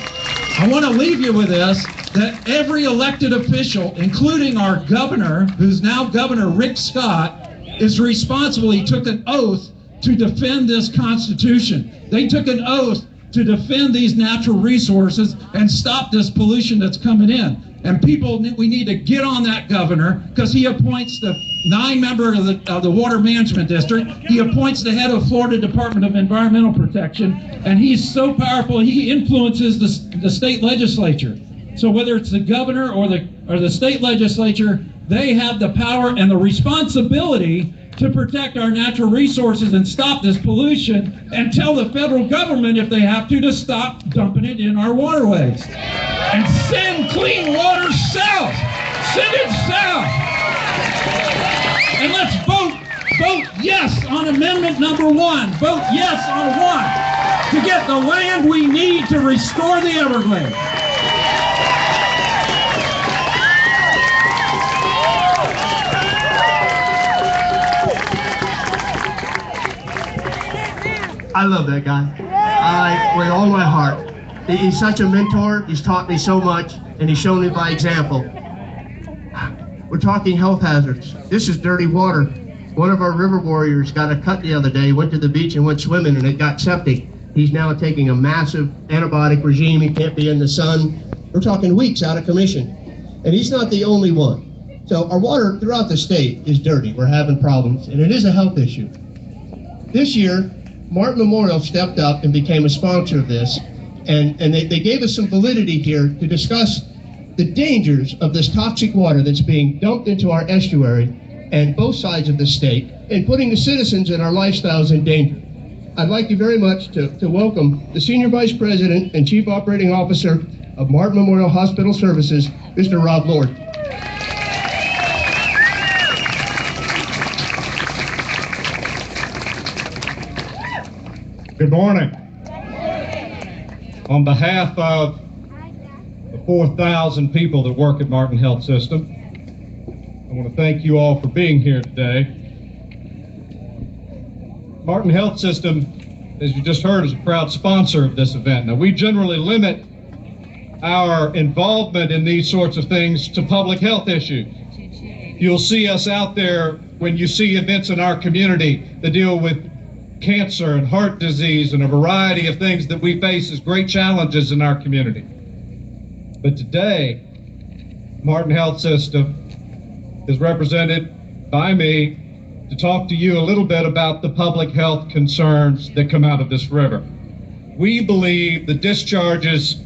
I want to leave you with this, that every elected official, including our governor, who's now Governor Rick Scott, is responsible. He took an oath to defend this Constitution. They took an oath to defend these natural resources and stop this pollution that's coming in. And people, we need to get on that governor, because he appoints the 9 members of the Water Management District. He appoints the head of Florida Department of Environmental Protection, and he's so powerful, he influences the state legislature. So whether it's the governor or the state legislature, they have the power and the responsibility to protect our natural resources and stop this pollution, and tell the federal government, if they have to stop dumping it in our waterways. And send clean water south. Send it south. And let's vote yes on amendment number 1. Vote yes on 1 to get the land we need to restore the Everglades. I love that guy. With all my heart. He's such a mentor. He's taught me so much, and he's shown me by example. We're talking health hazards. This is dirty water. One of our river warriors got a cut the other day, went to the beach and went swimming, and it got septic. He's now taking a massive antibiotic regime. He can't be in the sun. We're talking weeks out of commission. And he's not the only one. So our water throughout the state is dirty. We're having problems, and it is a health issue. This year, Martin Memorial stepped up and became a sponsor of this. And they gave us some validity here to discuss the dangers of this toxic water that's being dumped into our estuary and both sides of the state, and putting the citizens and our lifestyles in danger. I'd like you very much to welcome the Senior Vice President and Chief Operating Officer of Martin Memorial Hospital Services, Mr. Rob Lord. Good morning. On behalf of the 4,000 people that work at Martin Health System, I want to thank you all for being here today. Martin Health System, as you just heard, is a proud sponsor of this event. Now, we generally limit our involvement in these sorts of things to public health issues. You'll see us out there when you see events in our community that deal with cancer and heart disease and a variety of things that we face as great challenges in our community. But today, Martin Health System is represented by me to talk to you a little bit about the public health concerns that come out of this river. We believe the discharges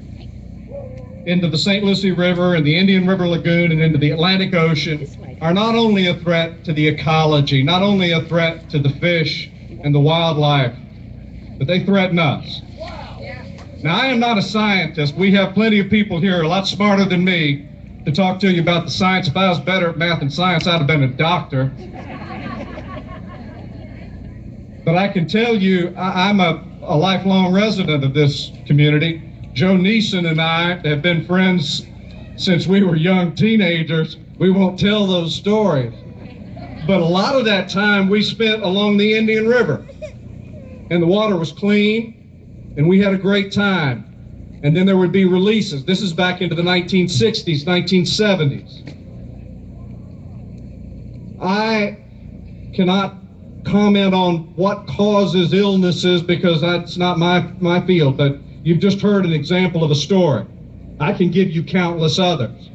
into the St. Lucie River and the Indian River Lagoon and into the Atlantic Ocean are not only a threat to the ecology, not only a threat to the fish and the wildlife, but they threaten us. Now, I am not a scientist. We have plenty of people here a lot smarter than me to talk to you about the science. If I was better at math and science, I'd have been a doctor. But I can tell you, I'm a lifelong resident of this community. Joe Neeson and I have been friends since we were young teenagers. We won't tell those stories. But a lot of that time we spent along the Indian River. And the water was clean, and we had a great time. And then there would be releases. This is back into the 1960s, 1970s. I cannot comment on what causes illnesses because that's not my field, but you've just heard an example of a story. I can give you countless others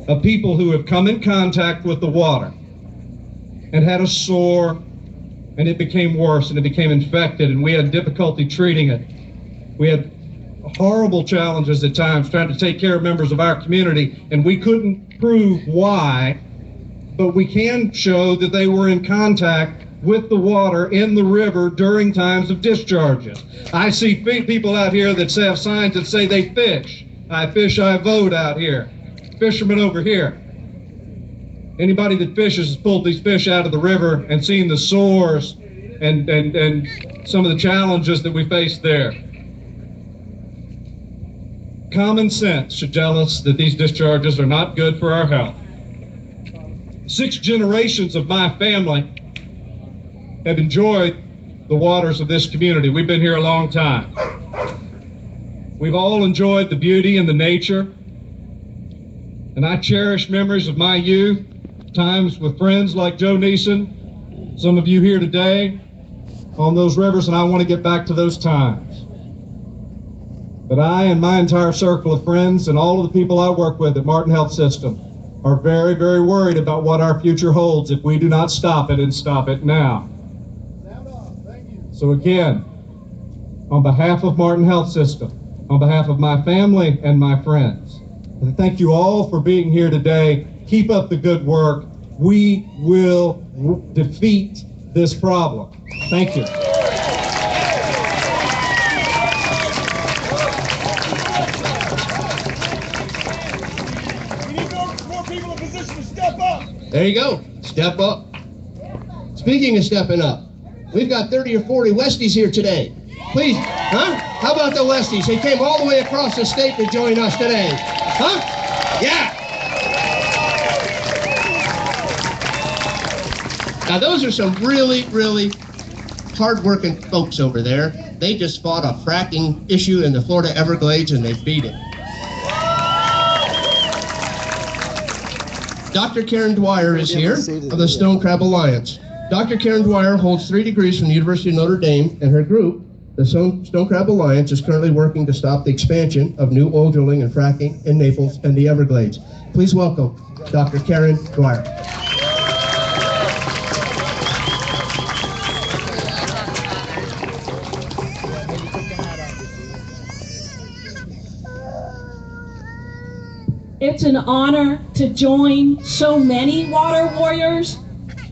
of people who have come in contact with the water and had a sore, and it became worse, and it became infected, and we had difficulty treating it. We had horrible challenges at times trying to take care of members of our community, and we couldn't prove why, but we can show that they were in contact with the water in the river during times of discharges. I see people out here that have signs that say they fish. I fish, I vote out here. Fishermen over here. Anybody that fishes has pulled these fish out of the river and seen the sores and some of the challenges that we face there. Common sense should tell us that these discharges are not good for our health. 6 generations of my family have enjoyed the waters of this community. We've been here a long time. We've all enjoyed the beauty and the nature, and I cherish memories of my youth, times with friends like Joe Neeson, some of you here today on those rivers, and I want to get back to those times. But I and my entire circle of friends and all of the people I work with at Martin Health System are very, very worried about what our future holds if we do not stop it and stop it now. So again, on behalf of Martin Health System, on behalf of my family and my friends, and thank you all for being here today. Keep up the good work. We will defeat this problem. Thank you. We need more people in position to step up. There you go. Step up. Speaking of stepping up, we've got 30 or 40 Westies here today. Please, huh? How about the Westies? They came all the way across the state to join us today. Huh? Yeah. Now those are some really, really hard-working folks over there. They just fought a fracking issue in the Florida Everglades and they beat it. Dr. Karen Dwyer is here of the Stone Crab Alliance. Dr. Karen Dwyer holds 3 degrees from the University of Notre Dame, and her group, the Stone Crab Alliance, is currently working to stop the expansion of new oil drilling and fracking in Naples and the Everglades. Please welcome Dr. Karen Dwyer. It's an honor to join so many water warriors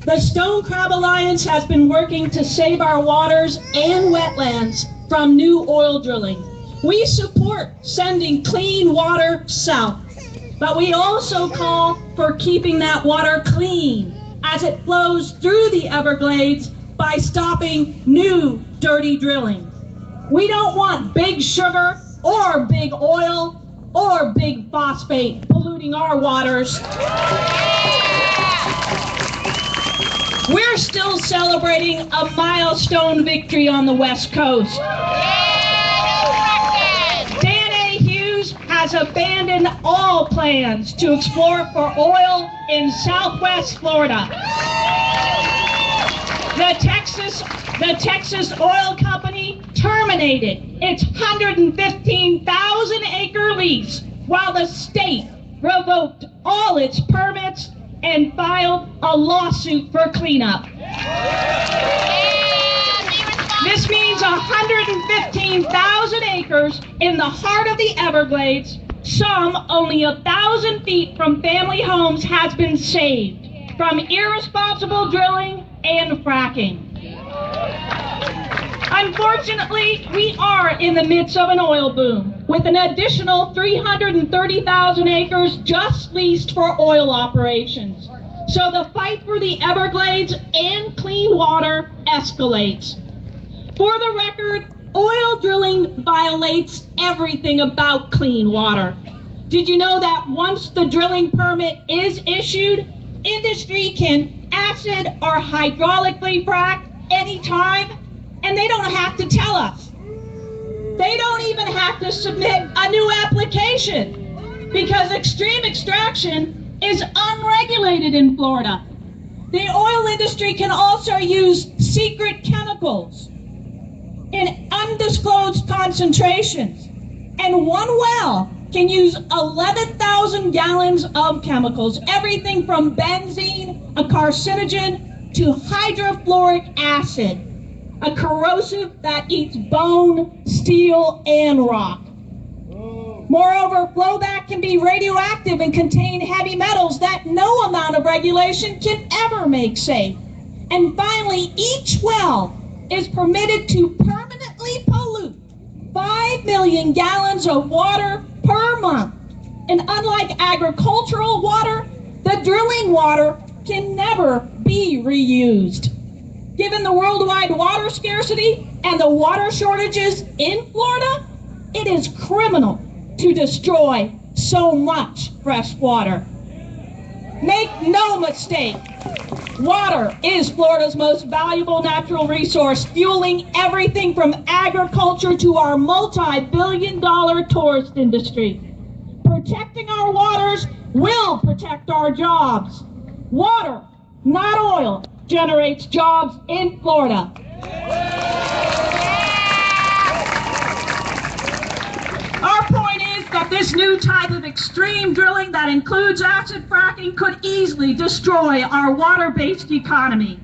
The Stone Crab Alliance has been working to save our waters and wetlands from new oil drilling. We support sending clean water south, but we also call for keeping that water clean as it flows through the Everglades by stopping new dirty drilling. We don't want big sugar or big oil or big phosphate polluting our waters. We're still celebrating a milestone victory on the West Coast. Dan A. Hughes has abandoned all plans to explore for oil in Southwest Florida. The Texas Oil Company terminated its 115,000-acre lease while the state revoked all its permits and filed a lawsuit for cleanup. This means 115,000 acres in the heart of the Everglades, some only 1,000 feet from family homes, has been saved from irresponsible drilling and fracking. Unfortunately, we are in the midst of an oil boom, with an additional 330,000 acres just leased for oil operations. So the fight for the Everglades and clean water escalates. For the record, oil drilling violates everything about clean water. Did you know that once the drilling permit is issued, industry can acid or hydraulically frack anytime, and they don't have to tell us. They don't even have to submit a new application because extreme extraction is unregulated in Florida. The oil industry can also use secret chemicals in undisclosed concentrations, and one well can use 11,000 gallons of chemicals, everything from benzene, a carcinogen, to hydrofluoric acid, a corrosive that eats bone, steel, and rock. Moreover, flowback can be radioactive and contain heavy metals that no amount of regulation can ever make safe. And finally, each well is permitted to permanently pollute 5 million gallons of water per month. And unlike agricultural water, the drilling water can never be reused. Given the worldwide water scarcity and the water shortages in Florida, it is criminal to destroy so much fresh water. Make no mistake, water is Florida's most valuable natural resource, fueling everything from agriculture to our multi-billion-dollar tourist industry. Protecting our waters will protect our jobs. Water, not oil, generates jobs in Florida. Our point is that this new type of extreme drilling that includes acid fracking could easily destroy our water-based economy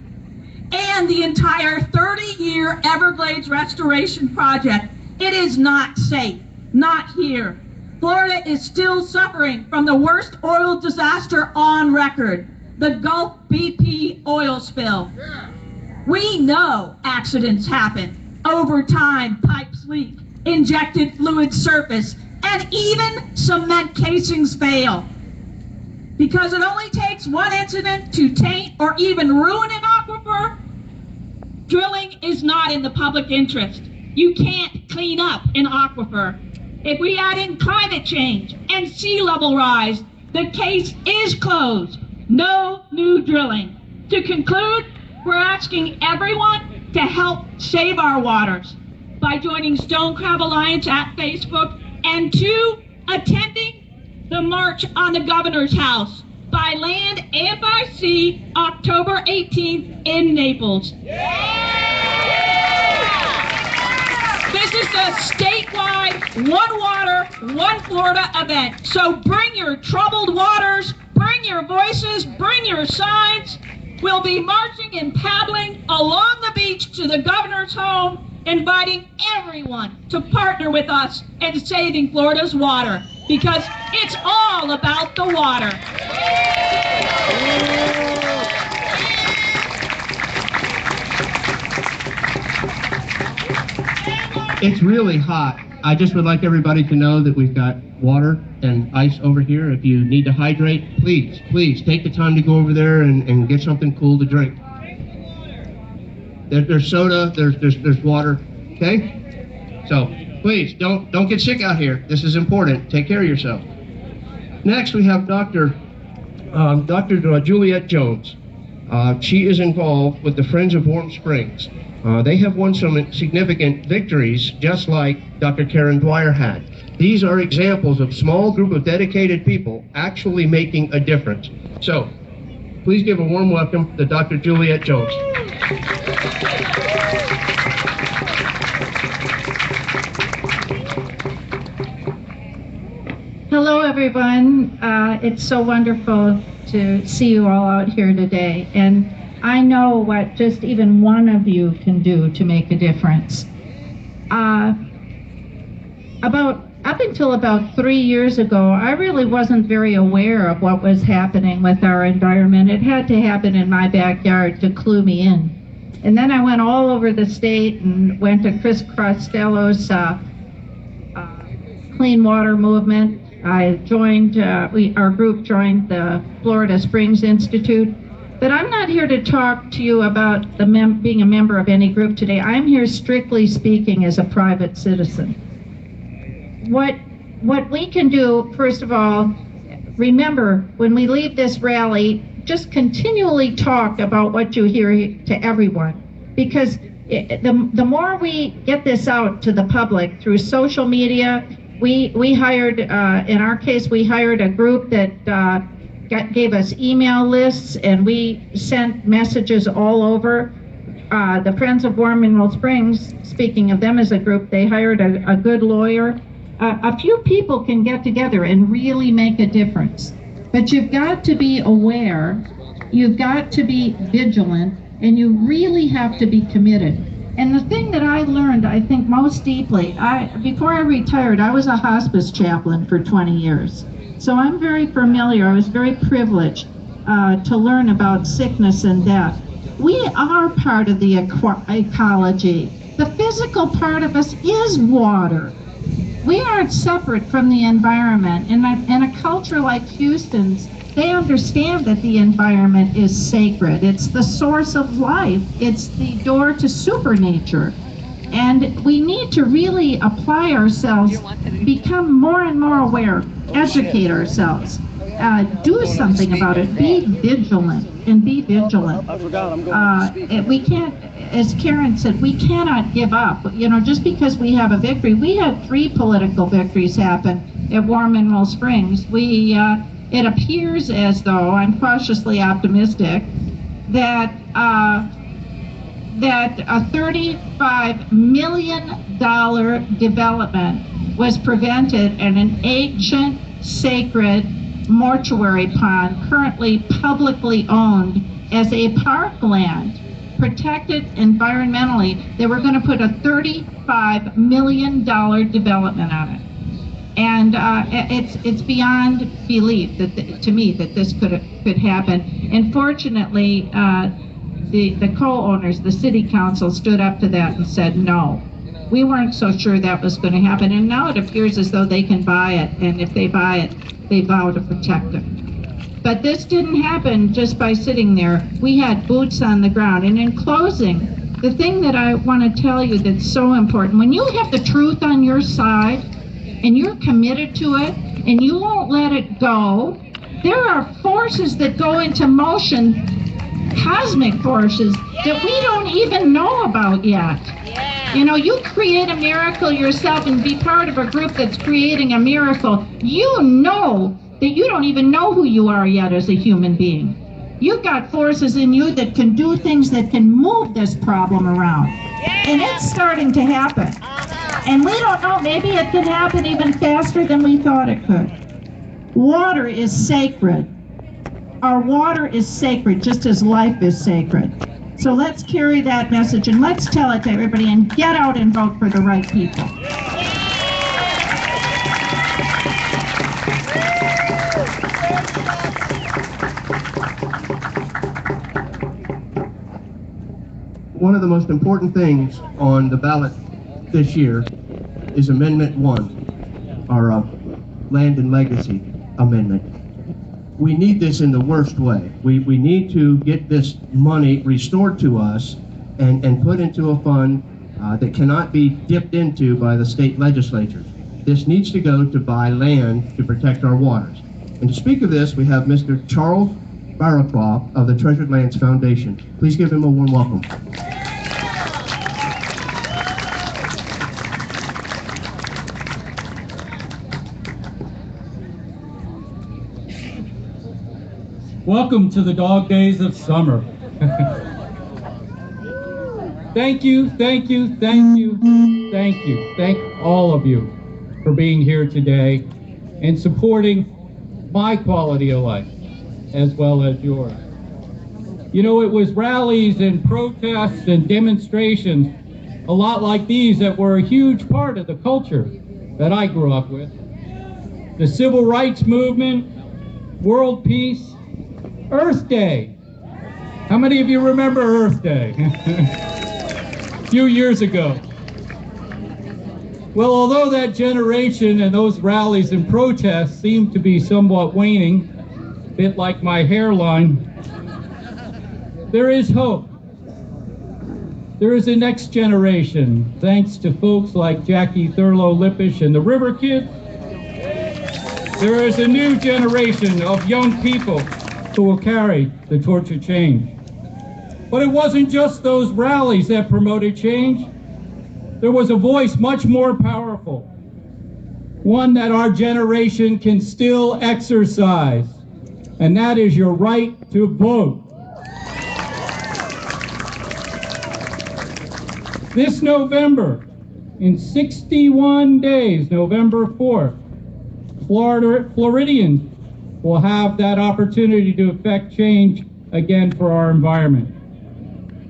and the entire 30-year Everglades restoration project. It is not safe, not here. Florida is still suffering from the worst oil disaster on record, the Gulf BP oil spill. We know accidents happen. Over time, pipes leak, injected fluids surface, and even cement casings fail. Because it only takes one incident to taint or even ruin an aquifer, drilling is not in the public interest. You can't clean up an aquifer. If we add in climate change and sea level rise, the case is closed. No new drilling. To conclude, we're asking everyone to help save our waters by joining Stone Crab Alliance at Facebook, and 2, attending the March on the Governor's House by land and by sea, October 18th in Naples. This is a statewide One Water, One Florida event. So bring your troubled waters, bring your voices, bring your signs. We'll be marching and paddling along the beach to the governor's home, inviting everyone to partner with us in saving Florida's water, because it's all about the water. It's really hot. I just would like everybody to know that we've got water and ice over here. If you need to hydrate, please, please take the time to go over there and get something cool to drink. There's soda, there's water, okay? So please don't get sick out here. This is important. Take care of yourself. Next we have Dr. Juliet Jones. She is involved with the Friends of Warm Springs. They have won some significant victories, just like Dr. Karen Dwyer had. These are examples of small group of dedicated people actually making a difference. So, please give a warm welcome to Dr. Juliet Jones. Hello, everyone. It's so wonderful to see you all out here today. And I know what just even one of you can do to make a difference. Up until about 3 years ago, I really wasn't very aware of what was happening with our environment. It had to happen in my backyard to clue me in. And then I went all over the state and went to Chris Costello's Clean Water Movement. I joined, our group joined the Florida Springs Institute. But I'm not here to talk to you about being a member of any group today. I'm here strictly speaking as a private citizen. What we can do, first of all, remember when we leave this rally, just continually talk about what you hear to everyone. Because the more we get this out to the public through social media, we hired, in our case, we hired a group that gave us email lists, and we sent messages all over. The Friends of Warm Mineral Springs, speaking of them as a group, they hired a good lawyer. A few people can get together and really make a difference. But you've got to be aware, you've got to be vigilant, and you really have to be committed. And the thing that I learned, I think, most deeply, before I retired, I was a hospice chaplain for 20 years. So I'm very familiar, I was very privileged to learn about sickness and death. We are part of the ecology. The physical part of us is water. We aren't separate from the environment. In a culture like Houston's, they understand that the environment is sacred. It's the source of life. It's the door to supernature. And we need to really apply ourselves, become more and more aware, educate ourselves, do something about it, be vigilant, and be vigilant. We can't, as Karen said, we cannot give up. You know, just because we have a victory, we had 3 political victories happen at Warm Mineral Springs. It appears as though, I'm cautiously optimistic, that a $35 million development was prevented at an ancient, sacred mortuary pond, currently publicly owned as a parkland, protected environmentally. They were going to put a $35 million development on it. And it's beyond belief to me that this could happen. And fortunately, the co-owners, the city council, stood up to that and said no. We weren't so sure that was going to happen, and now it appears as though they can buy it, and if they buy it, they vow to protect it. But this didn't happen just by sitting there. We had boots on the ground. And in closing, the thing that I want to tell you that's so important, when you have the truth on your side, and you're committed to it, and you won't let it go, there are forces that go into motion, cosmic forces, that we don't even know about yet. You know, you create a miracle yourself and be part of a group that's creating a miracle. You know that you don't even know who you are yet as a human being. You've got forces in you that can do things that can move this problem around. And it's starting to happen. And we don't know, maybe it can happen even faster than we thought it could. Water is sacred. Our water is sacred, just as life is sacred. So let's carry that message and let's tell it to everybody and get out and vote for the right people. One of the most important things on the ballot this year is Amendment 1, our Land and Legacy Amendment. We need this in the worst way. We need to get this money restored to us and put into a fund that cannot be dipped into by the state legislatures. This needs to go to buy land to protect our waters. And to speak of this, we have Mr. Charles Barraclough of the Treasured Lands Foundation. Please give him a warm welcome. Welcome to the dog days of summer. Thank you, thank you, thank you, thank you. Thank all of you for being here today and supporting my quality of life as well as yours. You know, it was rallies and protests and demonstrations, a lot like these, that were a huge part of the culture that I grew up with. The civil rights movement, world peace, Earth Day. How many of you remember Earth Day? A few years ago. Well, although that generation and those rallies and protests seem to be somewhat waning, a bit like my hairline, there is hope. There is a next generation, thanks to folks like Jackie Thurlow Lippisch and the River Kids. There is a new generation of young people who will carry the torch of change. But it wasn't just those rallies that promoted change. There was a voice much more powerful, one that our generation can still exercise, and that is your right to vote. This November, in 61 days, November 4th, Floridians will have that opportunity to effect change again for our environment.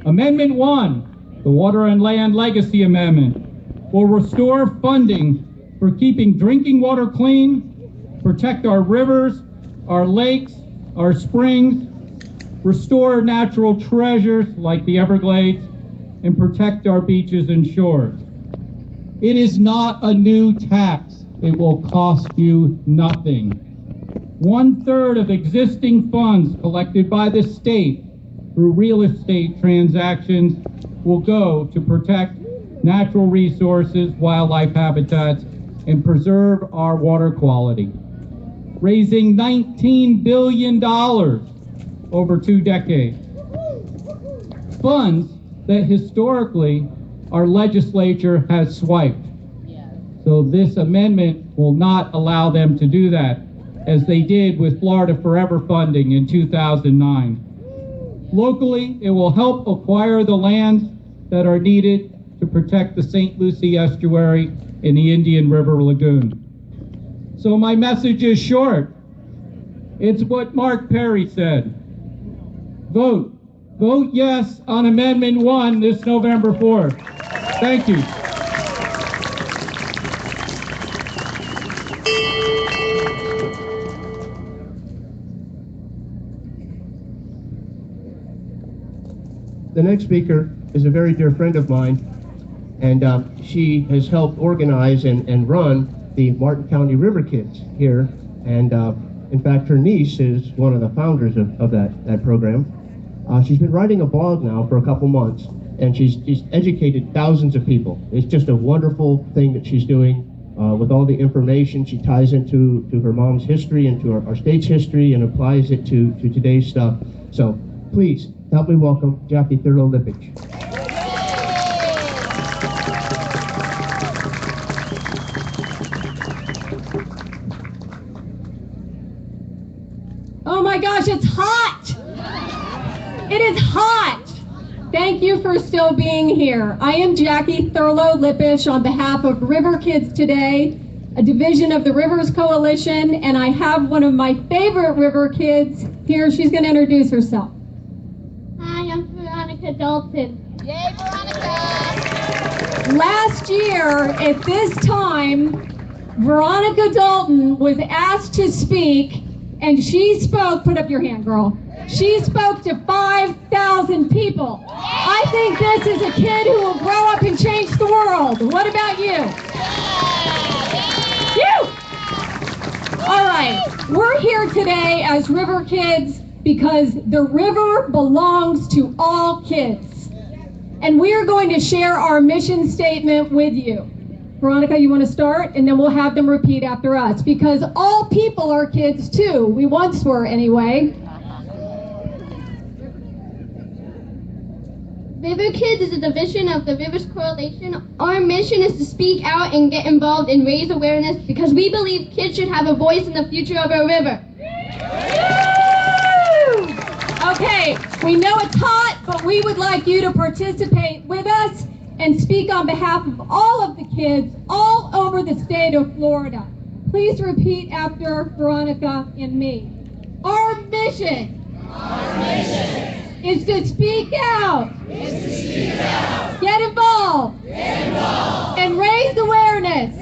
Amendment 1, the Water and Land Legacy Amendment, will restore funding for keeping drinking water clean, protect our rivers, our lakes, our springs, restore natural treasures like the Everglades, and protect our beaches and shores. It is not a new tax. It will cost you nothing. 1/3 of existing funds collected by the state through real estate transactions will go to protect natural resources, wildlife habitats, and preserve our water quality, raising $19 billion over 2 decades. Funds that historically our legislature has swiped. So this amendment will not allow them to do that, as they did with Florida Forever funding in 2009. Locally, it will help acquire the lands that are needed to protect the St. Lucie Estuary and the Indian River Lagoon. So my message is short. It's what Mark Perry said. Vote. Vote yes on Amendment 1 this November 4th. Thank you. The next speaker is a very dear friend of mine, and she has helped organize and run the Martin County River Kids here, and in fact her niece is one of the founders of that program. She's been writing a blog now for a couple months, and she's educated thousands of people. It's just a wonderful thing that she's doing with all the information. She ties into her mom's history and to our state's history and applies it to today's stuff. So please help me welcome Jackie Thurlow Lippisch. Oh my gosh, it's hot! It is hot! Thank you for still being here. I am Jackie Thurlow Lippisch on behalf of River Kids Today, a division of the Rivers Coalition, and I have one of my favorite river kids here. She's going to introduce herself. Hi, I'm Veronica Dalton. Yay, Veronica! Last year, at this time, Veronica Dalton was asked to speak, and she spoke, put up your hand, girl. She spoke to 5,000 people. I think this is a kid who will grow up and change the world. What about you? You! All right, we're here today as River Kids because the river belongs to all kids. And we are going to share our mission statement with you. Veronica, you want to start? And then we'll have them repeat after us, because all people are kids too. We once were anyway. River Kids is a division of the Rivers Coalition. Our mission is to speak out and get involved and raise awareness because we believe kids should have a voice in the future of our river. Okay, we know it's hot, but we would like you to participate with us and speak on behalf of all of the kids all over the state of Florida. Please repeat after Veronica and me. Our mission is to speak out, get involved, and raise awareness.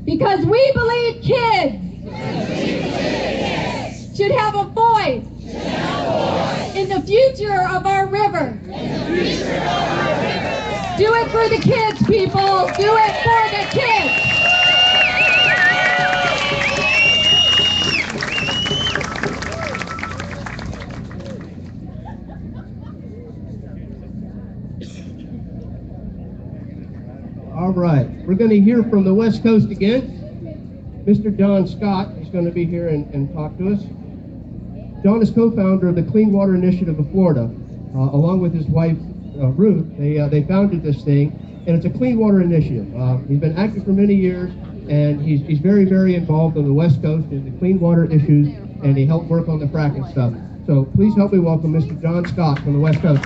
Because we believe kids should have a voice in the future of our river. Do it for the kids, people. Do it for the kids. All right, we're going to hear from the West Coast again. Mr. John Scott is going to be here and talk to us. John is co-founder of the Clean Water Initiative of Florida. Along with his wife, Ruth, they founded this thing, and it's a clean water initiative. He's been active for many years, and he's very, very involved on the West Coast in the clean water issues, and he helped work on the fracking stuff. So please help me welcome Mr. John Scott from the West Coast.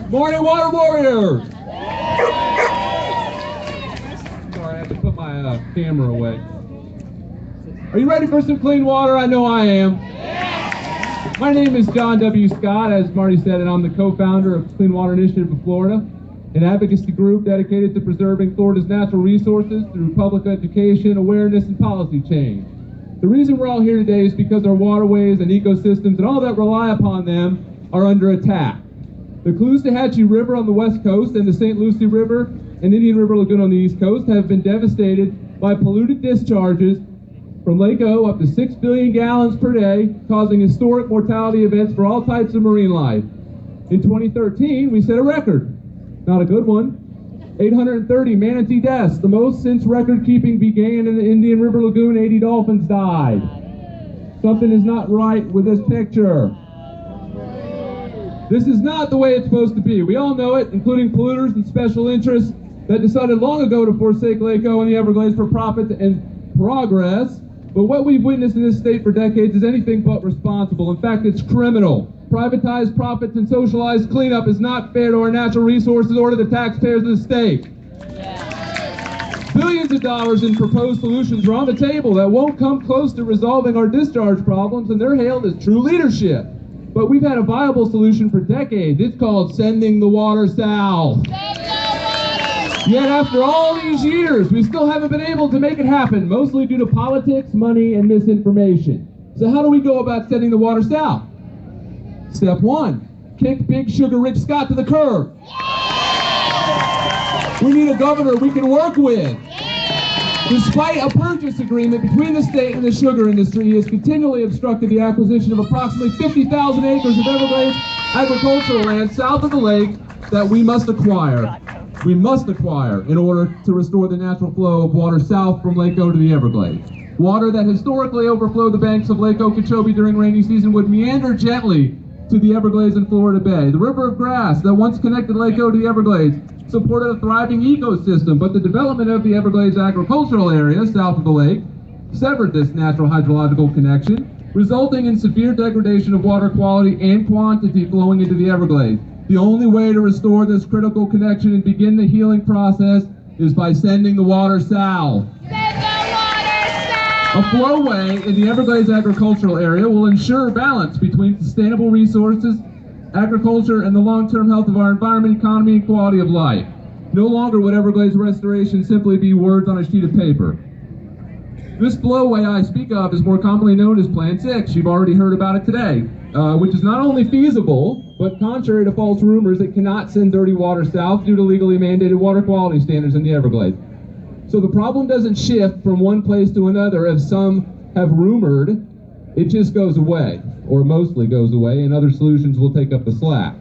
Morning, Water Warriors! Sorry, I had to put my camera away. Are you ready for some clean water? I know I am. My name is John W. Scott, as Marty said, and I'm the co-founder of Clean Water Initiative of Florida, an advocacy group dedicated to preserving Florida's natural resources through public education, awareness, and policy change. The reason we're all here today is because our waterways and ecosystems and all that rely upon them are under attack. The Caloosahatchee River on the west coast and the St. Lucie River and Indian River Lagoon on the east coast have been devastated by polluted discharges from Lake O up to 6 billion gallons per day, causing historic mortality events for all types of marine life. In 2013, we set a record. Not a good one. 830 manatee deaths, the most since record keeping began in the Indian River Lagoon. 80 dolphins died. Something is not right with this picture. This is not the way it's supposed to be. We all know it, including polluters and special interests that decided long ago to forsake Lake O and the Everglades for profit and progress. But what we've witnessed in this state for decades is anything but responsible. In fact, it's criminal. Privatized profits and socialized cleanup is not fair to our natural resources or to the taxpayers of the state. Billions of dollars in proposed solutions are on the table that won't come close to resolving our discharge problems, and they're hailed as true leadership. But we've had a viable solution for decades. It's called sending the water south. Yet after all these years, we still haven't been able to make it happen, mostly due to politics, money, and misinformation. So how do we go about sending the water south? Step one, kick big sugar Rich Scott to the curb. We need a governor we can work with. Despite a purchase agreement between the state and the sugar industry, he has continually obstructed the acquisition of approximately 50,000 acres of Everglades agricultural land south of the lake that we must acquire. We must acquire in order to restore the natural flow of water south from Lake O to the Everglades. Water that historically overflowed the banks of Lake Okeechobee during rainy season would meander gently to the Everglades and Florida Bay. The river of grass that once connected Lake O to the Everglades supported a thriving ecosystem, but the development of the Everglades agricultural area south of the lake severed this natural hydrological connection, resulting in severe degradation of water quality and quantity flowing into the Everglades. The only way to restore this critical connection and begin the healing process is by sending the water south. Send the water south! A flowway in the Everglades agricultural area will ensure balance between sustainable resources, agriculture, and the long-term health of our environment, economy, and quality of life. No longer would Everglades restoration simply be words on a sheet of paper. This flowway I speak of is more commonly known as Plan 6. You've already heard about it today, which is not only feasible, but contrary to false rumors, it cannot send dirty water south due to legally mandated water quality standards in the Everglades. So the problem doesn't shift from one place to another as some have rumored. It just goes away, or mostly goes away, and other solutions will take up the slack.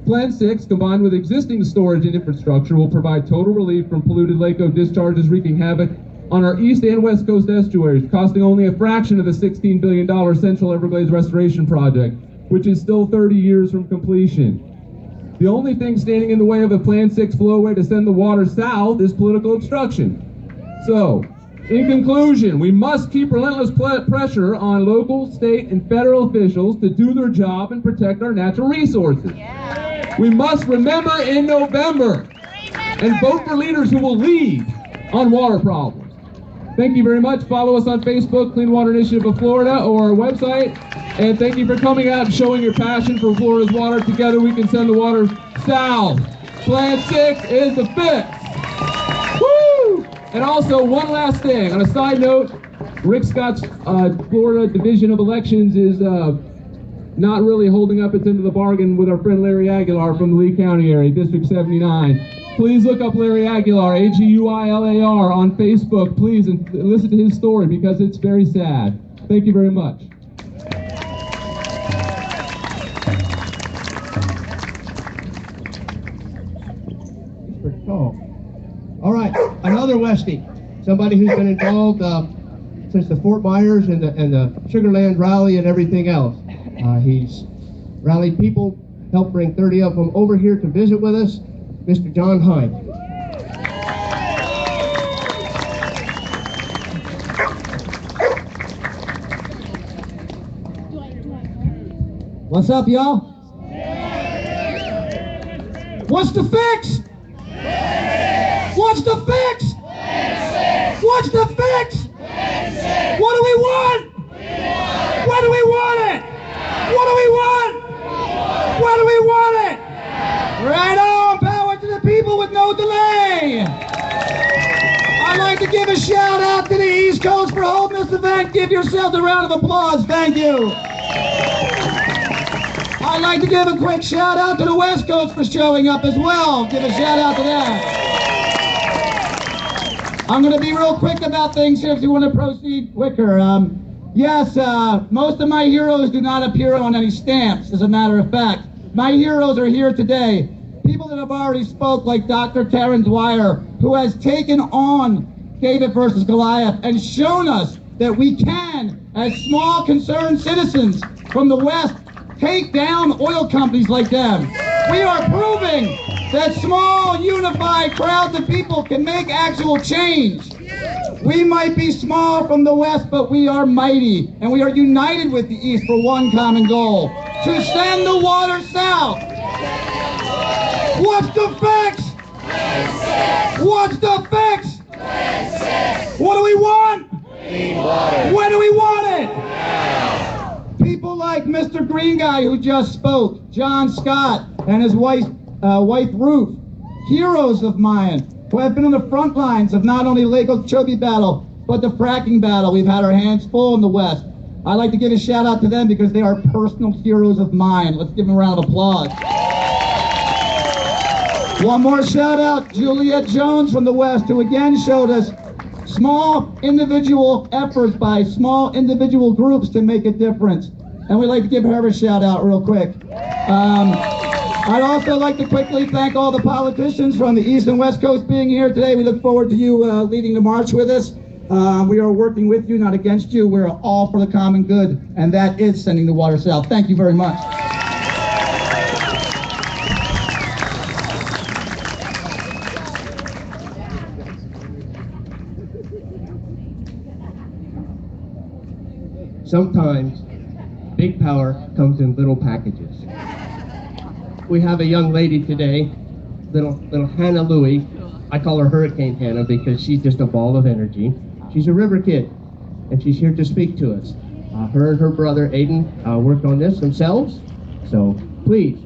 Plan 6, combined with existing storage and infrastructure, will provide total relief from polluted Lake discharges wreaking havoc on our east and west coast estuaries, costing only a fraction of the $16 billion Central Everglades Restoration Project, which is still 30 years from completion. The only thing standing in the way of a Plan 6 flowway to send the water south is political obstruction. So, in conclusion, we must keep relentless pressure on local, state, and federal officials to do their job and protect our natural resources. We must remember in November and vote for leaders who will lead on water problems. Thank you very much. Follow us on Facebook, Clean Water Initiative of Florida, or our website. And thank you for coming out and showing your passion for Florida's water. Together we can send the water south. Plan 6 is the fix. Woo! And also, one last thing. On a side note, Rick Scott's Florida Division of Elections is not really holding up its end of the bargain with our friend Larry Aguilar from the Lee County area, District 79. Please look up Larry Aguilar, Aguilar, on Facebook, please, and listen to his story because it's very sad. Thank you very much. All right, another Westie, somebody who's been involved since the Fort Myers and the Sugarland rally and everything else. He's rallied people, helped bring 30 of them over here to visit with us, Mr. John Hine. What's up, y'all? What's the fix? What's the fix? What's the fix? What do we want? What do we want it? What do we want? What do we want it? Right on, power to the people with no delay. I'd like to give a shout out to the East Coast for holding this event. Give yourselves a round of applause. Thank you. I'd like to give a quick shout out to the West Coast for showing up as well. Give a shout out to them. I'm going to be real quick about things here if you want to proceed quicker. Yes, most of my heroes do not appear on any stamps, as a matter of fact. My heroes are here today. People that have already spoke, like Dr. Taryn Dwyer, who has taken on David versus Goliath and shown us that we can, as small concerned citizens from the West, take down oil companies like them. We are proving that small, unified crowds of people can make actual change. We might be small from the West, but we are mighty, and we are united with the East for one common goal: to send the water south. What's the fix? What's the fix? What do we want? Clean water. When do we want it? People like Mr. Green Guy who just spoke, John Scott and his wife Ruth, heroes of mine who have been on the front lines of not only Lake Okeechobee battle, but the fracking battle. We've had our hands full in the West. I'd like to give a shout out to them because they are personal heroes of mine. Let's give them a round of applause. One more shout out, Juliet Jones from the West, who again showed us small individual efforts by small individual groups to make a difference. And we'd like to give her a shout out real quick. I'd also like to quickly thank all the politicians from the East and West Coast being here today. We look forward to you leading the march with us. We are working with you, not against you. We're all for the common good, and that is sending the water south. Thank you very much. Sometimes big power comes in little packages. We have a young lady today, little Hannah Louie. I call her Hurricane Hannah because she's just a ball of energy. She's a river kid. and she's here to speak to us. Her and her brother Aiden worked on this themselves, so please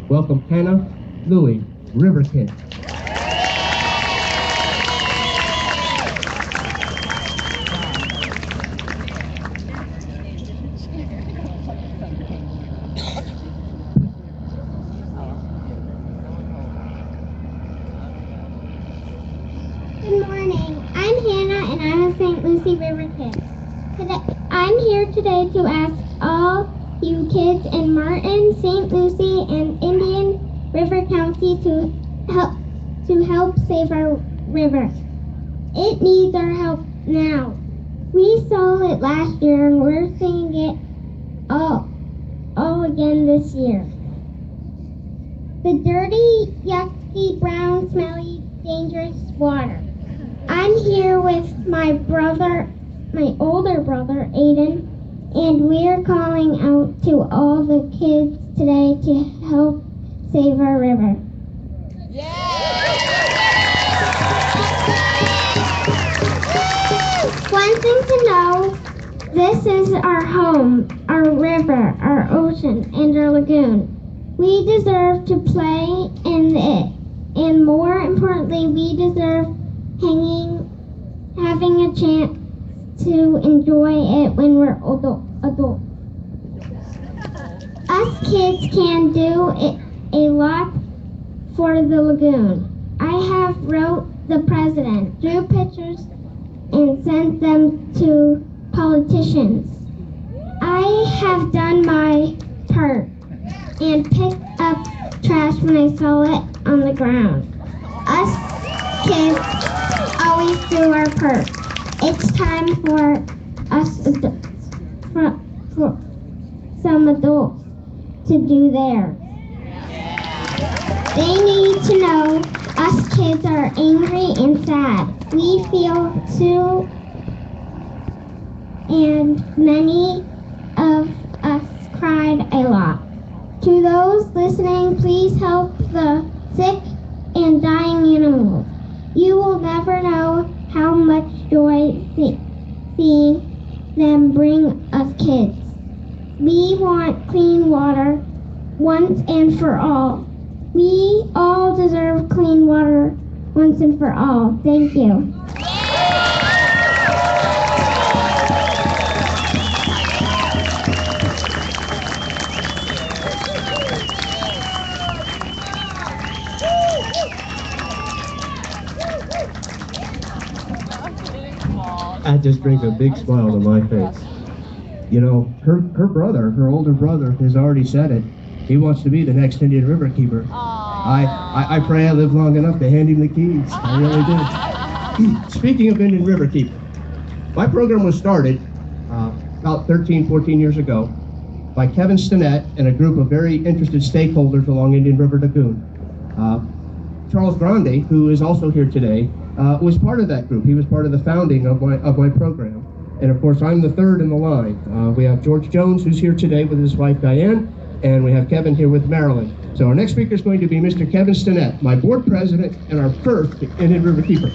welcome Hannah Louie, River Kid. Good morning. I'm Hannah and I'm a St. Lucie River kid. I'm here today to ask all you kids in Martin, St. Lucie, and Indian River County to help save our river. It needs our help now. We saw it last year and we're seeing it all again this year. The dirty, yucky, brown, smelly, dangerous water. I'm here with my older brother, Aiden, and we're calling out to all the kids today to help save our river. One thing to know, this is our home, our river, our ocean, and our lagoon. We deserve to play in it, and more importantly, we deserve having a chance to enjoy it when we're adults. Us kids can do a lot for the lagoon. I have wrote the president, drew pictures, and sent them to politicians. I have done my part and picked up trash when I saw it on the ground. Us kids always do our part. It's time for us, for some adults to do theirs. They need to know us kids are angry and sad. We feel too, and many of us cried a lot. To those listening, please help the sick and dying animals. You will never know how much joy seeing them bring us kids. We want clean water once and for all. We all deserve clean water once and for all. Thank you. That just brings a big smile to my face. You know, her older brother has already said it. He wants to be the next Indian River keeper. I pray I live long enough to hand him the keys. I really do. Speaking of Indian River keeper, my program was started about 13, 14 years ago by Kevin Stinnett and a group of very interested stakeholders along Indian River Lagoon. Charles Grande, who is also here today, was part of that group. He was part of the founding of my program. And of course, I'm the third in the line. We have George Jones, who's here today with his wife Diane, and we have Kevin here with Marilyn. So our next speaker is going to be Mr. Kevin Stinnett, my board president and our first Indian River keeper.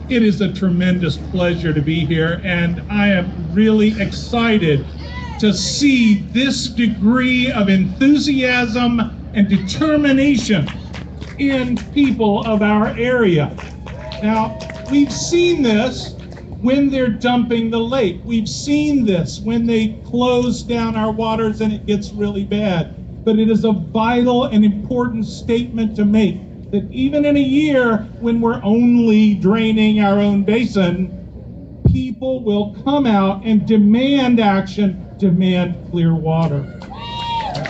It is a tremendous pleasure to be here, and I am really excited to see this degree of enthusiasm and determination in people of our area. Now, we've seen this when they're dumping the lake. We've seen this when they close down our waters and it gets really bad. But it is a vital and important statement to make that even in a year when we're only draining our own basin, people will come out and demand action, demand clear water.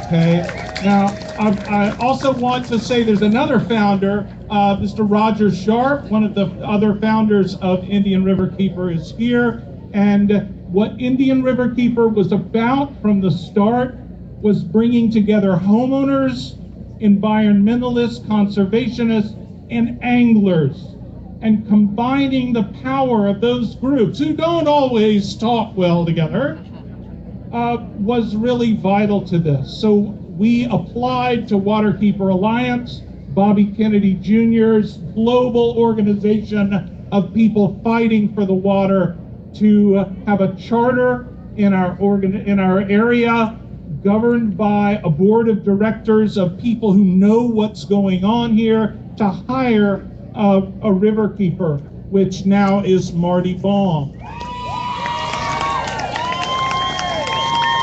Okay? Now, I also want to say there's another founder, Mr. Roger Sharp, one of the other founders of Indian River Keeper, is here. And what Indian River Keeper was about from the start was bringing together homeowners, environmentalists, conservationists, and anglers, and combining the power of those groups who don't always talk well together was really vital to this. So we applied to Waterkeeper Alliance, Bobby Kennedy Jr.'s global organization of people fighting for the water to have a charter in our area, governed by a board of directors of people who know what's going on here, to hire a river keeper, which now is Marty Baum.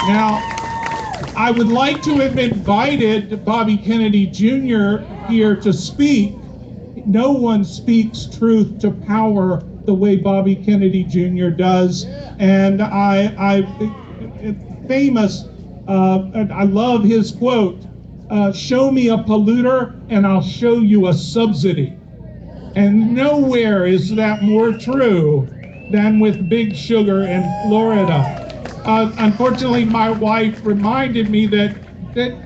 Now, I would like to have invited Bobby Kennedy Jr. here to speak. No one speaks truth to power the way Bobby Kennedy Jr. does, and famous. I love his quote, show me a polluter and I'll show you a subsidy. And nowhere is that more true than with Big Sugar in Florida. Unfortunately, my wife reminded me that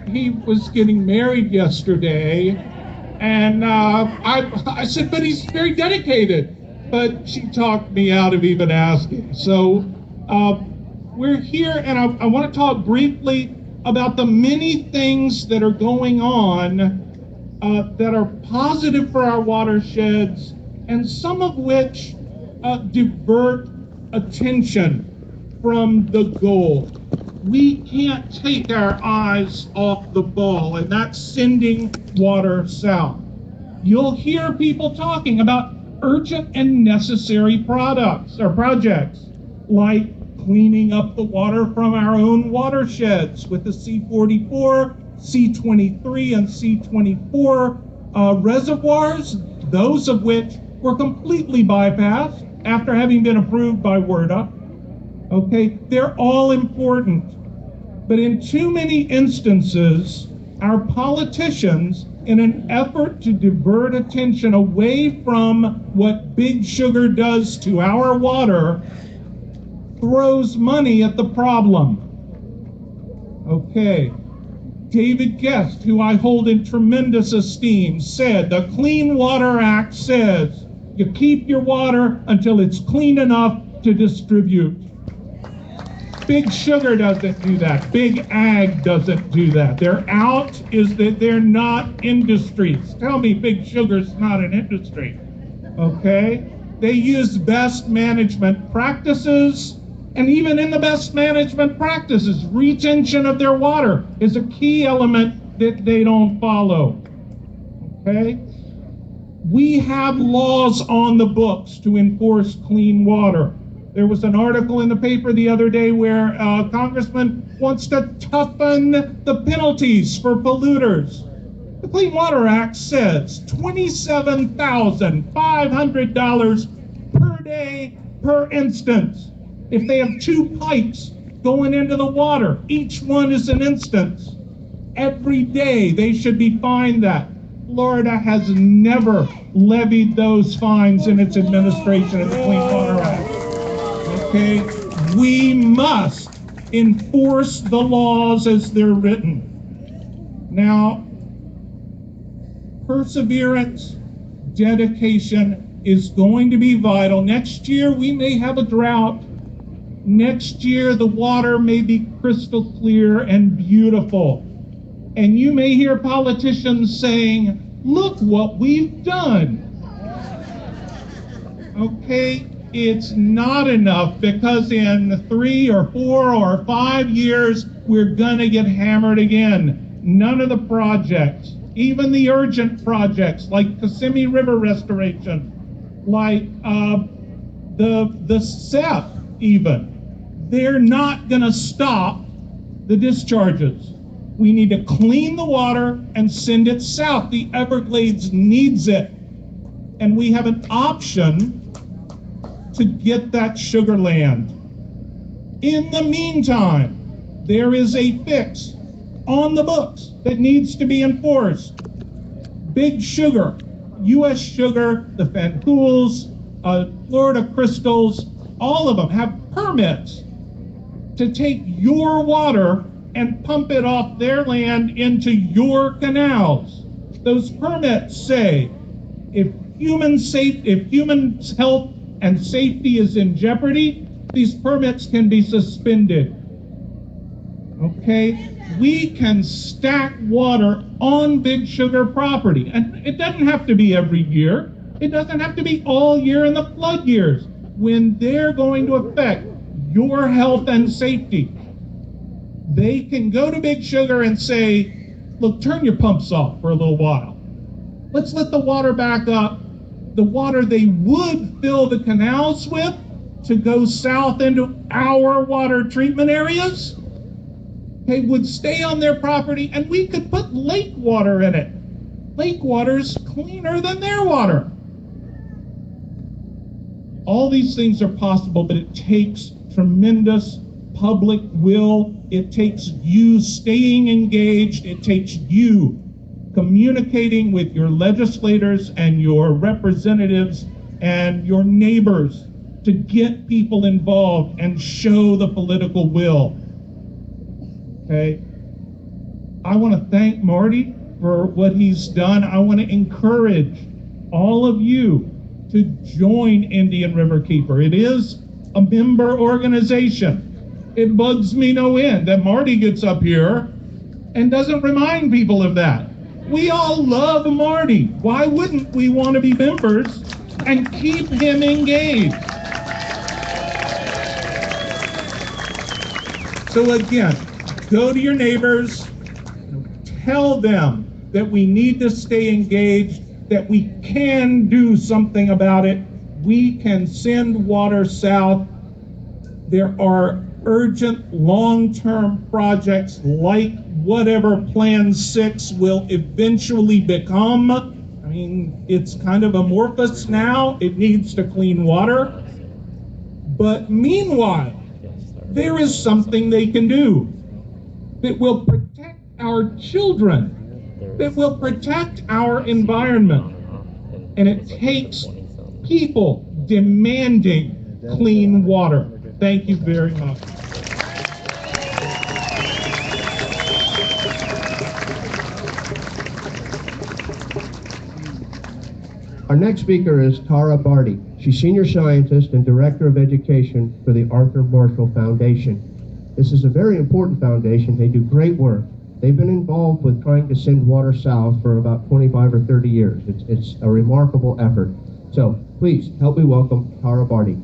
he was getting married yesterday, and I said, but he's very dedicated. But she talked me out of even asking. So we're here, and I want to talk briefly about the many things that are going on that are positive for our watersheds, and some of which divert attention from the goal. We can't take our eyes off the ball, and that's sending water south. You'll hear people talking about urgent and necessary products or projects, like cleaning up the water from our own watersheds with the C44, C23, and C24 reservoirs, those of which were completely bypassed after having been approved by WRDA. Okay, they're all important. But in too many instances, our politicians, in an effort to divert attention away from what Big Sugar does to our water, throws money at the problem. Okay. David Guest, who I hold in tremendous esteem, said the Clean Water Act says you keep your water until it's clean enough to distribute. Big Sugar doesn't do that. Big Ag doesn't do that. Their out is that they're not industries. Tell me Big Sugar's not an industry. Okay? They use best management practices, and even in the best management practices, retention of their water is a key element that they don't follow. Okay? We have laws on the books to enforce clean water. There was an article in the paper the other day where a congressman wants to toughen the penalties for polluters. The Clean Water Act says $27,500 per day per instance. If they have 2 pipes going into the water, each one is an instance. Every day they should be fined that. Florida has never levied those fines in its administration of the Clean Water Act. Okay, we must enforce the laws as they're written. Now, perseverance, dedication is going to be vital. Next year, we may have a drought. Next year, the water may be crystal clear and beautiful. And you may hear politicians saying, look what we've done. Okay, it's not enough, because in 3 or 4 or 5 years, we're gonna get hammered again. None of the projects, even the urgent projects like Kissimmee River restoration, like the CEF even, they're not gonna stop the discharges. We need to clean the water and send it south. The Everglades needs it. And we have an option to get that sugar land. In the meantime, there is a fix on the books that needs to be enforced. Big Sugar, U.S. Sugar, the Van Cools, Florida Crystals, all of them have permits to take your water and pump it off their land into your canals. Those permits say if human health and safety is in jeopardy, these permits can be suspended. okay, we can stack water on Big Sugar property. And it doesn't have to be every year. It doesn't have to be all year in the flood years when they're going to affect your health and safety. They can go to Big Sugar and say, look, turn your pumps off for a little while. Let's let the water back up. The water they would fill the canals with to go south into our water treatment areas, okay, would stay on their property, and we could put lake water in it. Lake water's cleaner than their water. All these things are possible, but it takes tremendous public will. It takes you staying engaged. It takes you communicating with your legislators and your representatives and your neighbors to get people involved and show the political will. Okay? I want to thank Marty for what he's done. I want to encourage all of you to join Indian River Keeper. It is a member organization. It bugs me no end that Marty gets up here and doesn't remind people of that. We all love Marty. Why wouldn't we want to be members and keep him engaged? So again, go to your neighbors, tell them that we need to stay engaged, that we can do something about it. We can send water south. There are urgent long-term projects like whatever Plan 6 will eventually become. I mean, it's kind of amorphous now. It needs to clean water. But meanwhile, there is something they can do that will protect our children, that will protect our environment. And it takes people demanding clean water. Thank you very much. Our next speaker is Tara Barty. She's Senior Scientist and Director of Education for the Arthur Marshall Foundation. This is a very important foundation. They do great work. They've been involved with trying to send water south for about 25 or 30 years. It's a remarkable effort. So please help me welcome Tara Barty.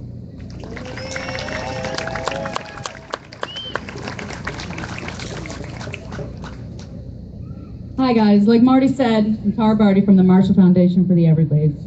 Hi guys, like Marty said, I'm Tara Barty from the Marshall Foundation for the Everglades.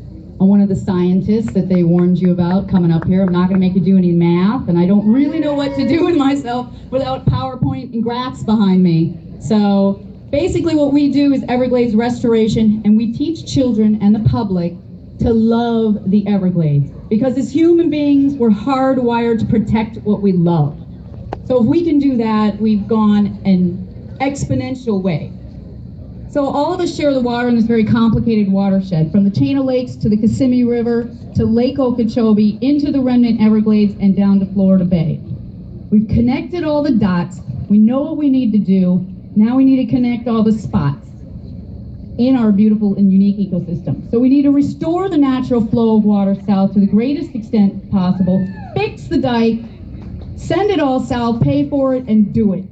I'm one of the scientists that they warned you about coming up here. I'm not going to make you do any math, and I don't really know what to do with myself without PowerPoint and graphs behind me. So basically what we do is Everglades restoration, and we teach children and the public to love the Everglades. Because as human beings, we're hardwired to protect what we love. So if we can do that, we've gone an exponential way. So all of us share the water in this very complicated watershed, from the chain of lakes to the Kissimmee River to Lake Okeechobee into the remnant Everglades and down to Florida Bay. We've connected all the dots. We know what we need to do. Now we need to connect all the spots in our beautiful and unique ecosystem. So we need to restore the natural flow of water south to the greatest extent possible, fix the dike, send it all south, pay for it, and do it.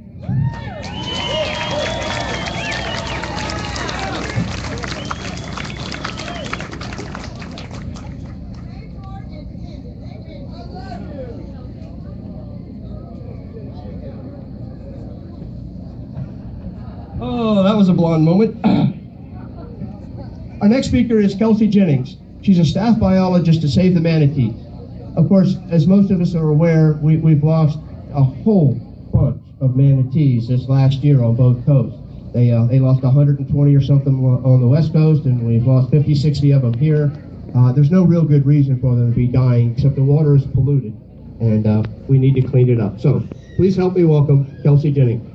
Oh, that was a blonde moment. Our next speaker is Kelsey Jennings. She's a staff biologist to Save the Manatees. Of course, as most of us are aware, we've lost a whole bunch of manatees this last year on both coasts. They lost 120 or something on the west coast, and we've lost 50, 60 of them here. There's no real good reason for them to be dying, except the water is polluted, and we need to clean it up. So please help me welcome Kelsey Jennings.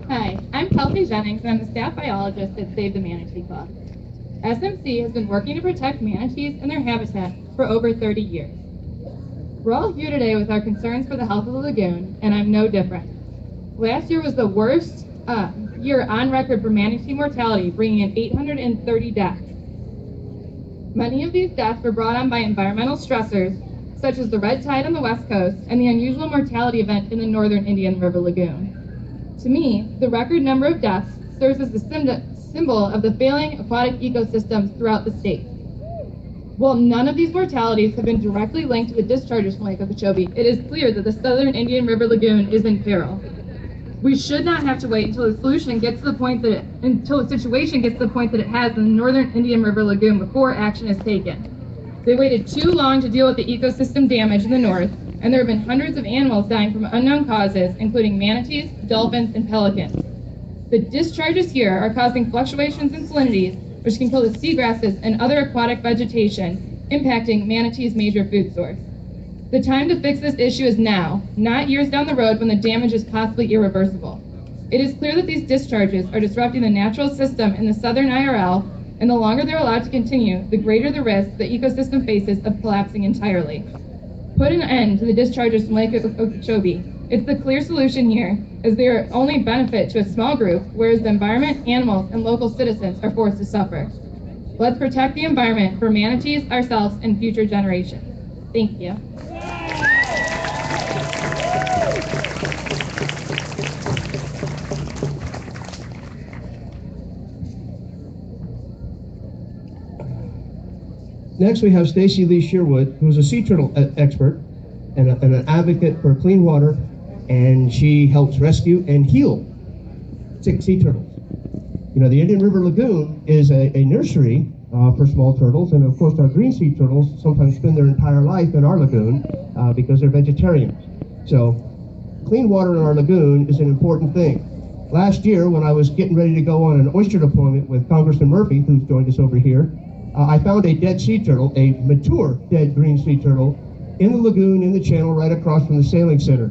Hi, I'm Kelsey Jennings, and I'm the staff biologist at Save the Manatee Club. SMC has been working to protect manatees and their habitat for over 30 years. We're all here today with our concerns for the health of the lagoon, and I'm no different. Last year was the worst year on record for manatee mortality, bringing in 830 deaths. Many of these deaths were brought on by environmental stressors, such as the red tide on the west coast and the unusual mortality event in the northern Indian River Lagoon. To me, the record number of deaths serves as the symbol of the failing aquatic ecosystems throughout the state. While none of these mortalities have been directly linked to the discharges from Lake Okeechobee, it is clear that the southern Indian River Lagoon is in peril. We should not have to wait until the situation gets to the point that it has in the northern Indian River Lagoon before action is taken. They waited too long to deal with the ecosystem damage in the north, and there have been hundreds of animals dying from unknown causes, including manatees, dolphins, and pelicans. The discharges here are causing fluctuations in salinities, which can kill the seagrasses and other aquatic vegetation, impacting manatees' major food source. The time to fix this issue is now, not years down the road when the damage is possibly irreversible. It is clear that these discharges are disrupting the natural system in the southern IRL, and the longer they're allowed to continue, the greater the risk the ecosystem faces of collapsing entirely. Put an end to the discharges from Lake Okeechobee. It's the clear solution here, as they are only benefit to a small group, whereas the environment, animals, and local citizens are forced to suffer. Let's protect the environment for manatees, ourselves, and future generations. Thank you. Next, we have Stacy Lee Sherwood, who is a sea turtle expert and an advocate for clean water, and she helps rescue and heal sick sea turtles. You know, the Indian River Lagoon is a nursery for small turtles, and of course our green sea turtles sometimes spend their entire life in our lagoon because they're vegetarians. So clean water in our lagoon is an important thing. Last year, when I was getting ready to go on an oyster deployment with Congressman Murphy, who's joined us over here, I found a dead sea turtle, a mature dead green sea turtle, in the lagoon, in the channel, right across from the sailing center.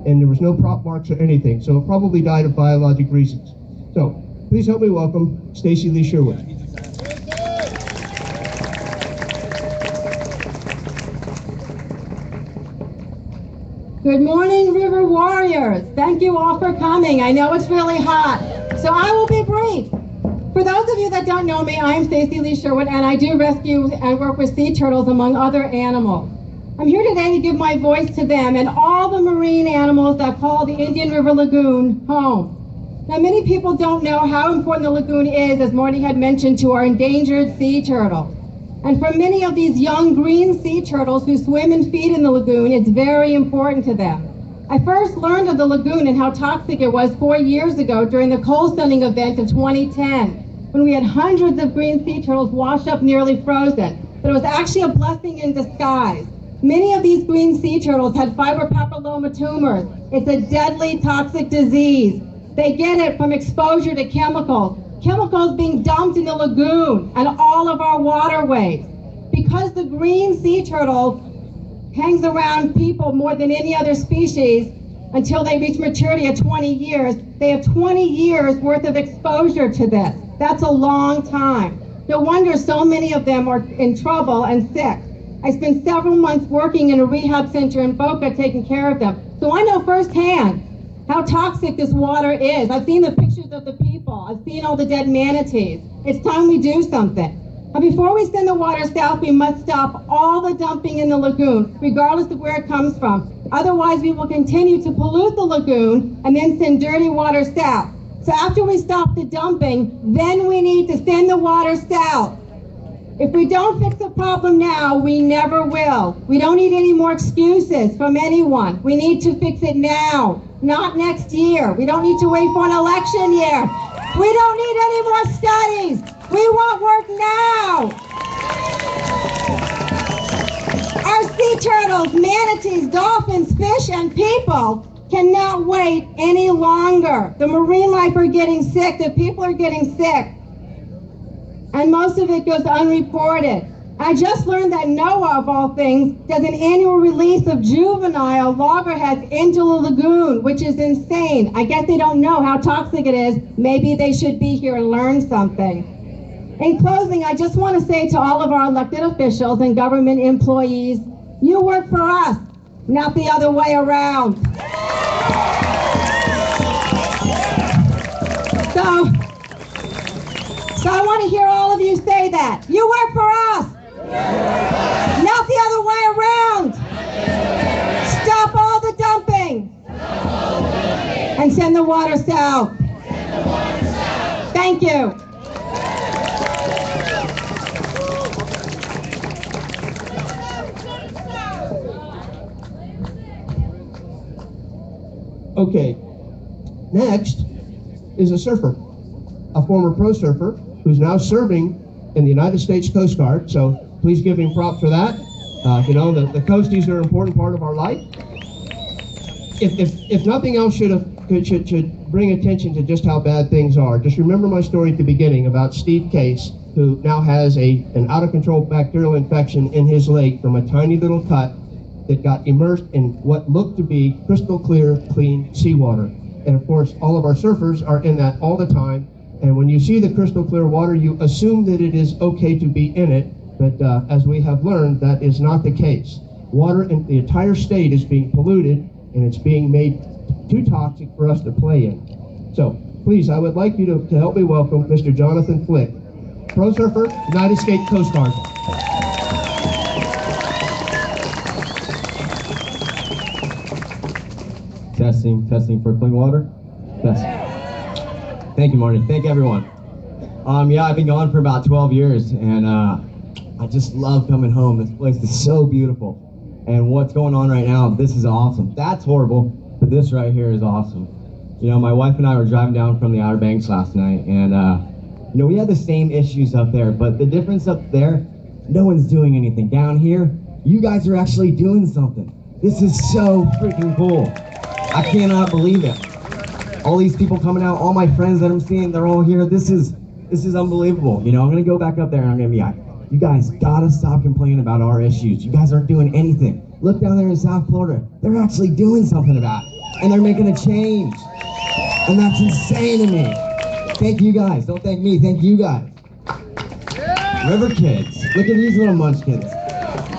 And there was no prop marks or anything, so it probably died of biologic reasons. So, please help me welcome Stacy Lee Sherwood. Good morning, River Warriors. Thank you all for coming. I know it's really hot, so I will be brief. For those of you that don't know me, I am Stacy Lee Sherwood, and I do rescue and work with sea turtles, among other animals. I'm here today to give my voice to them and all the marine animals that call the Indian River Lagoon home. Now, many people don't know how important the lagoon is, as Marty had mentioned, to our endangered sea turtles. And for many of these young green sea turtles who swim and feed in the lagoon, it's very important to them. I first learned of the lagoon and how toxic it was 4 years ago during the coal sunning event in 2010, when we had hundreds of green sea turtles wash up nearly frozen. But it was actually a blessing in disguise. Many of these green sea turtles had fibropapilloma tumors. It's a deadly toxic disease. They get it from exposure to chemicals being dumped in the lagoon and all of our waterways. Because the green sea turtle hangs around people more than any other species until they reach maturity at 20 years, they have 20 years worth of exposure to this. That's a long time. No wonder so many of them are in trouble and sick. I spent several months working in a rehab center in Boca taking care of them. So I know firsthand how toxic this water is. I've seen the pictures of the people. I've seen all the dead manatees. It's time we do something. Now, before we send the water south, we must stop all the dumping in the lagoon, regardless of where it comes from. Otherwise, we will continue to pollute the lagoon and then send dirty water south. So after we stop the dumping, then we need to send the water south. If we don't fix the problem now, we never will. We don't need any more excuses from anyone. We need to fix it now, not next year. We don't need to wait for an election year. We don't need any more studies. We want work now. Our sea turtles, manatees, dolphins, fish, and people cannot wait any longer. The marine life are getting sick. The people are getting sick. And most of it goes unreported. I just learned that NOAA, of all things, does an annual release of juvenile loggerheads into the lagoon, which is insane. I guess they don't know how toxic it is. Maybe they should be here and learn something. In closing, I just want to say to all of our elected officials and government employees, you work for us, not the other way around. So I want to hear all of you say that. You work for us, Not the other way around. Stop all the dumping. And send the water south. Thank you. Okay, next is a surfer, a former pro surfer who's now serving in the United States Coast Guard, so please give him props for that. You know, the coasties are an important part of our life. If nothing else should bring attention to just how bad things are, just remember my story at the beginning about Steve Case, who now has an out-of-control bacterial infection in his leg from a tiny little cut that got immersed in what looked to be crystal clear, clean seawater. And of course, all of our surfers are in that all the time. And when you see the crystal clear water, you assume that it is okay to be in it. But as we have learned, that is not the case. Water in the entire state is being polluted, and it's being made too toxic for us to play in. So please, I would like you to help me welcome Mr. Jonathan Flick, pro surfer, United States Coast Guard. Testing for clean water. Yes. Thank you, Marty. Thank everyone. Yeah, I've been gone for about 12 years, and I just love coming home. This place is so beautiful, and what's going on right now, this is awesome. That's horrible, but this right here is awesome. You know, my wife and I were driving down from the Outer Banks last night, and you know, we had the same issues up there, but the difference up there, no one's doing anything. Down here, you guys are actually doing something. This is so freaking cool. I cannot believe it. All these people coming out, all my friends that I'm seeing, they're all here. This is unbelievable. You know, I'm gonna go back up there and I'm gonna be like, you guys gotta stop complaining about our issues. You guys aren't doing anything. Look down there in South Florida. They're actually doing something about it. And they're making a change. And that's insane to me. Thank you guys. Don't thank me, thank you guys. River kids. Look at these little munchkins.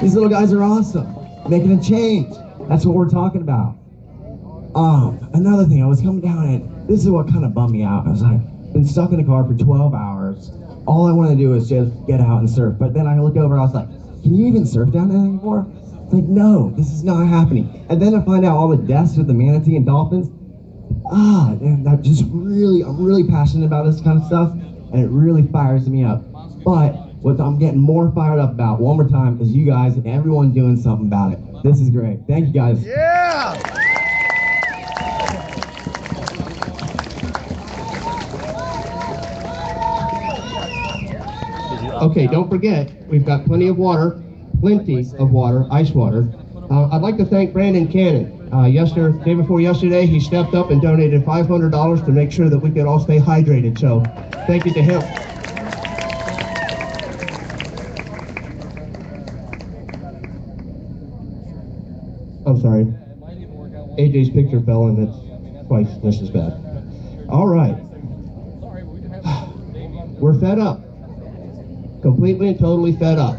These little guys are awesome. Making a change. That's what we're talking about. Another thing, I was coming down and this is what kind of bummed me out. I was like, been stuck in a car for 12 hours. All I want to do is just get out and surf. But then I looked over, I was like, can you even surf down there anymore? It's like, no, this is not happening. And then to find out all the deaths with the manatee and dolphins, man, that just really, I'm really passionate about this kind of stuff, and it really fires me up. But what I'm getting more fired up about, one more time, is you guys and everyone doing something about it. This is great. Thank you guys. Yeah! Okay, don't forget, we've got plenty of water, ice water. I'd like to thank Brandon Cannon. Day before yesterday, he stepped up and donated $500 to make sure that we could all stay hydrated. So, thank you to him. I'm sorry. AJ's picture fell and it's twice just as bad. All right. We're fed up. Completely and totally fed up.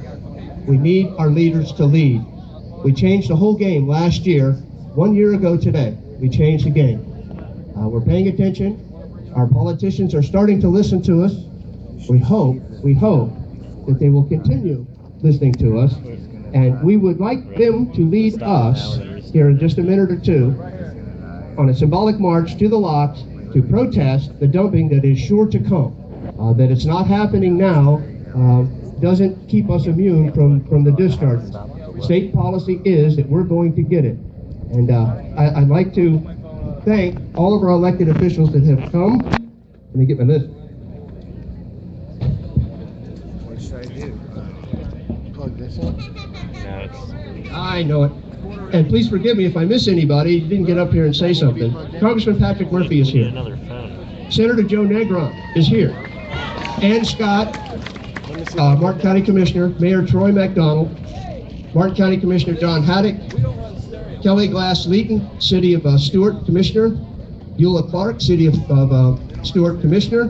We need our leaders to lead. We changed the whole game last year. 1 year ago today, we changed the game. We're paying attention. Our politicians are starting to listen to us. We hope that they will continue listening to us. And we would like them to lead us here in just a minute or two on a symbolic march to the locks to protest the dumping that is sure to come. That it's not happening now doesn't keep us immune from the discharges. State policy is that we're going to get it. And I'd like to thank all of our elected officials that have come. Let me get my list. What should I do? Plug this in? No, I know it. And please forgive me if I miss anybody. You didn't get up here and say something. Congressman Patrick Murphy is here. Senator Joe Negron is here. Ann Scott, Martin County Commissioner, Mayor Troy McDonald, Martin County Commissioner John Haddock, Kelly Glass-Leeton, City of Stewart Commissioner, Eula Clark, City of Stewart Commissioner,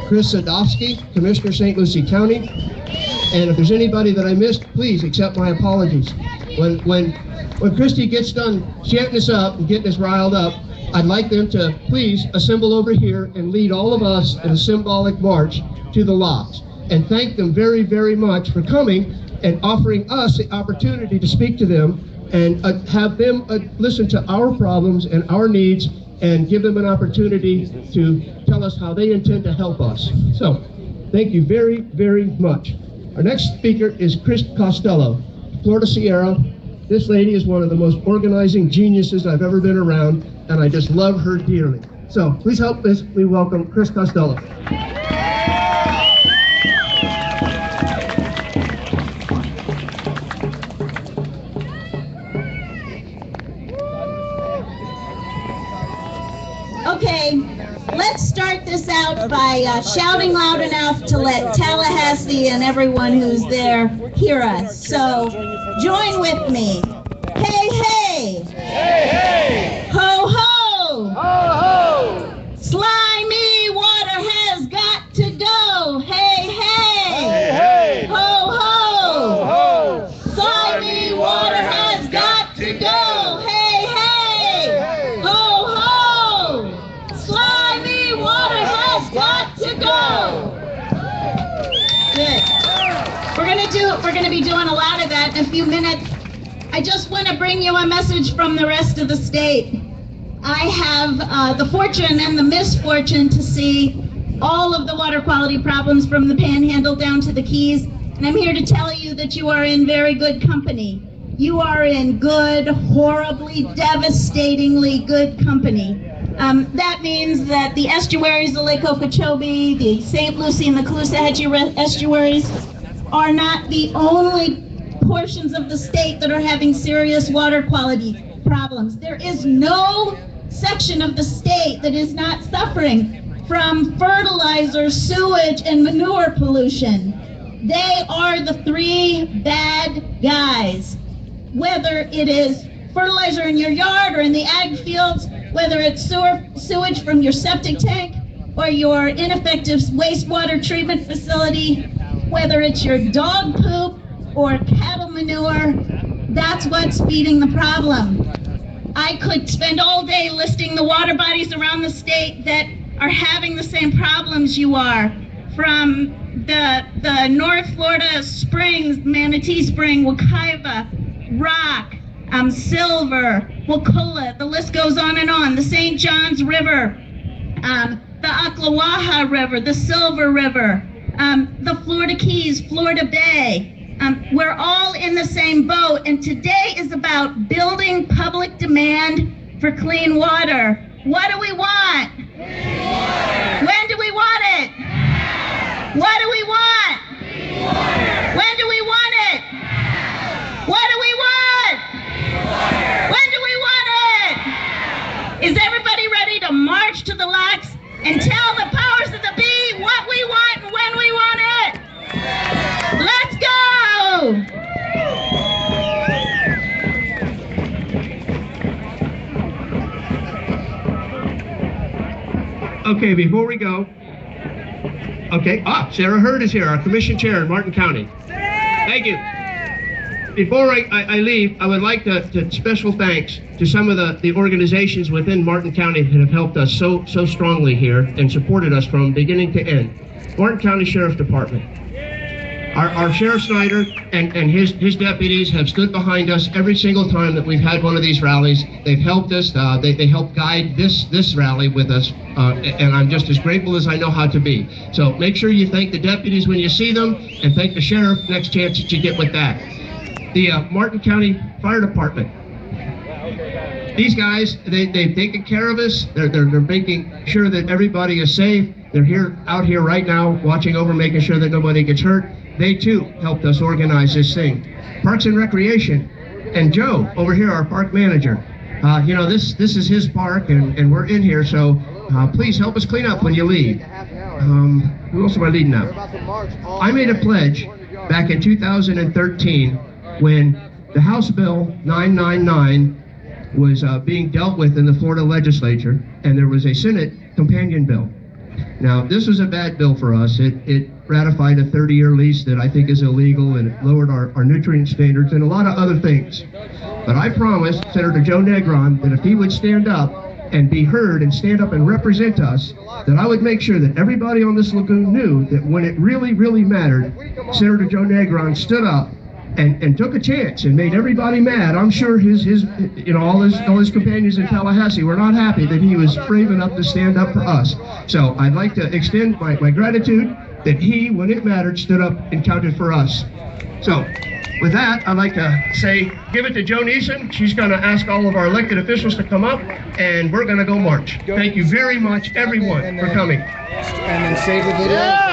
Chris Sadowski, Commissioner, St. Lucie County. And if there's anybody that I missed, please accept my apologies. When Christy gets done chanting us up and getting us riled up, I'd like them to please assemble over here and lead all of us in a symbolic march to the locks. And thank them very, very much for coming and offering us the opportunity to speak to them and have them listen to our problems and our needs and give them an opportunity to tell us how they intend to help us. So, thank you very, very much. Our next speaker is Chris Costello, Florida Sierra. This lady is one of the most organizing geniuses I've ever been around, and I just love her dearly. So, please help me welcome Chris Costello. Okay, let's start this out by shouting loud enough to let Tallahassee and everyone who's there hear us. So, join with me. Hey, hey! Hey, hey! Ho, ho! Ho, ho! Slimy water has got to go! Hey, hey! Hey, hey! Ho, ho! Ho, ho! Slimy water has got to go! Hey, hey! Ho, ho! Slimy water has got to go! Good. We're gonna be doing a lot of that in a few minutes. I just want to bring you a message from the rest of the state. I have the fortune and the misfortune to see all of the water quality problems from the Panhandle down to the Keys, and I'm here to tell you that you are in very good company. You are in good, horribly, devastatingly good company. That means that the estuaries, the Lake Okeechobee, the St. Lucie and the Caloosahatchee estuaries are not the only portions of the state that are having serious water quality problems. There is no section of the state that is not suffering from fertilizer, sewage, and manure pollution. They are the three bad guys. Whether it is fertilizer in your yard or in the ag fields, whether it's sewage from your septic tank or your ineffective wastewater treatment facility, whether it's your dog poop or cattle manure, that's what's feeding the problem. I could spend all day listing the water bodies around the state that are having the same problems you are, from the North Florida Springs, Manatee Spring, Wekiva, Rock, Silver, Wakulla, the list goes on and on, the St. Johns River, the Ocklawaha River, the Silver River, the Florida Keys, Florida Bay. We're all in the same boat, and today is about building public demand for clean water. What do we want? Clean water. When do we want it? Now. What do we want? Clean water. When do we want it? Now. What do we want? Clean water. When do we want it? Now. Is everybody ready to march to the locks and tell the powers that be what we want and when we want it? Yeah. Let's go! Okay, before we go, Sarah Hurd is here, our commission chair in Martin County. Thank you. Before I leave, I would like to special thanks to some of the organizations within Martin County that have helped us so strongly here and supported us from beginning to end. Martin County Sheriff Department. Our Sheriff Snyder and his deputies have stood behind us every single time that we've had one of these rallies. They've helped us. They helped guide this rally with us, and I'm just as grateful as I know how to be. So make sure you thank the deputies when you see them, and thank the sheriff next chance that you get with that. The Martin County Fire Department. These guys, they've taken care of us. They're making sure that everybody is safe. They're out here right now, watching over, making sure that nobody gets hurt. They too helped us organize this thing. Parks and Recreation, and Joe over here, our park manager. This is his park, and we're in here, so please help us clean up when you leave. Who else am I leading now? I made a pledge back in 2013 when the House Bill 999 was being dealt with in the Florida legislature, and there was a Senate companion bill. Now, this was a bad bill for us. It ratified a 30-year lease that I think is illegal, and it lowered our nutrient standards and a lot of other things. But I promised Senator Joe Negron that if he would stand up and be heard and stand up and represent us, that I would make sure that everybody on this lagoon knew that when it really, really mattered, Senator Joe Negron stood up and took a chance and made everybody mad. I'm sure all his companions in Tallahassee were not happy that he was brave enough to stand up for us. So I'd like to extend my gratitude that he, when it mattered, stood up and counted for us. So with that, I'd like to say, give it to Joe Neeson. She's going to ask all of our elected officials to come up, and we're going to go march. Thank you very much, everyone, for coming. And then save the video.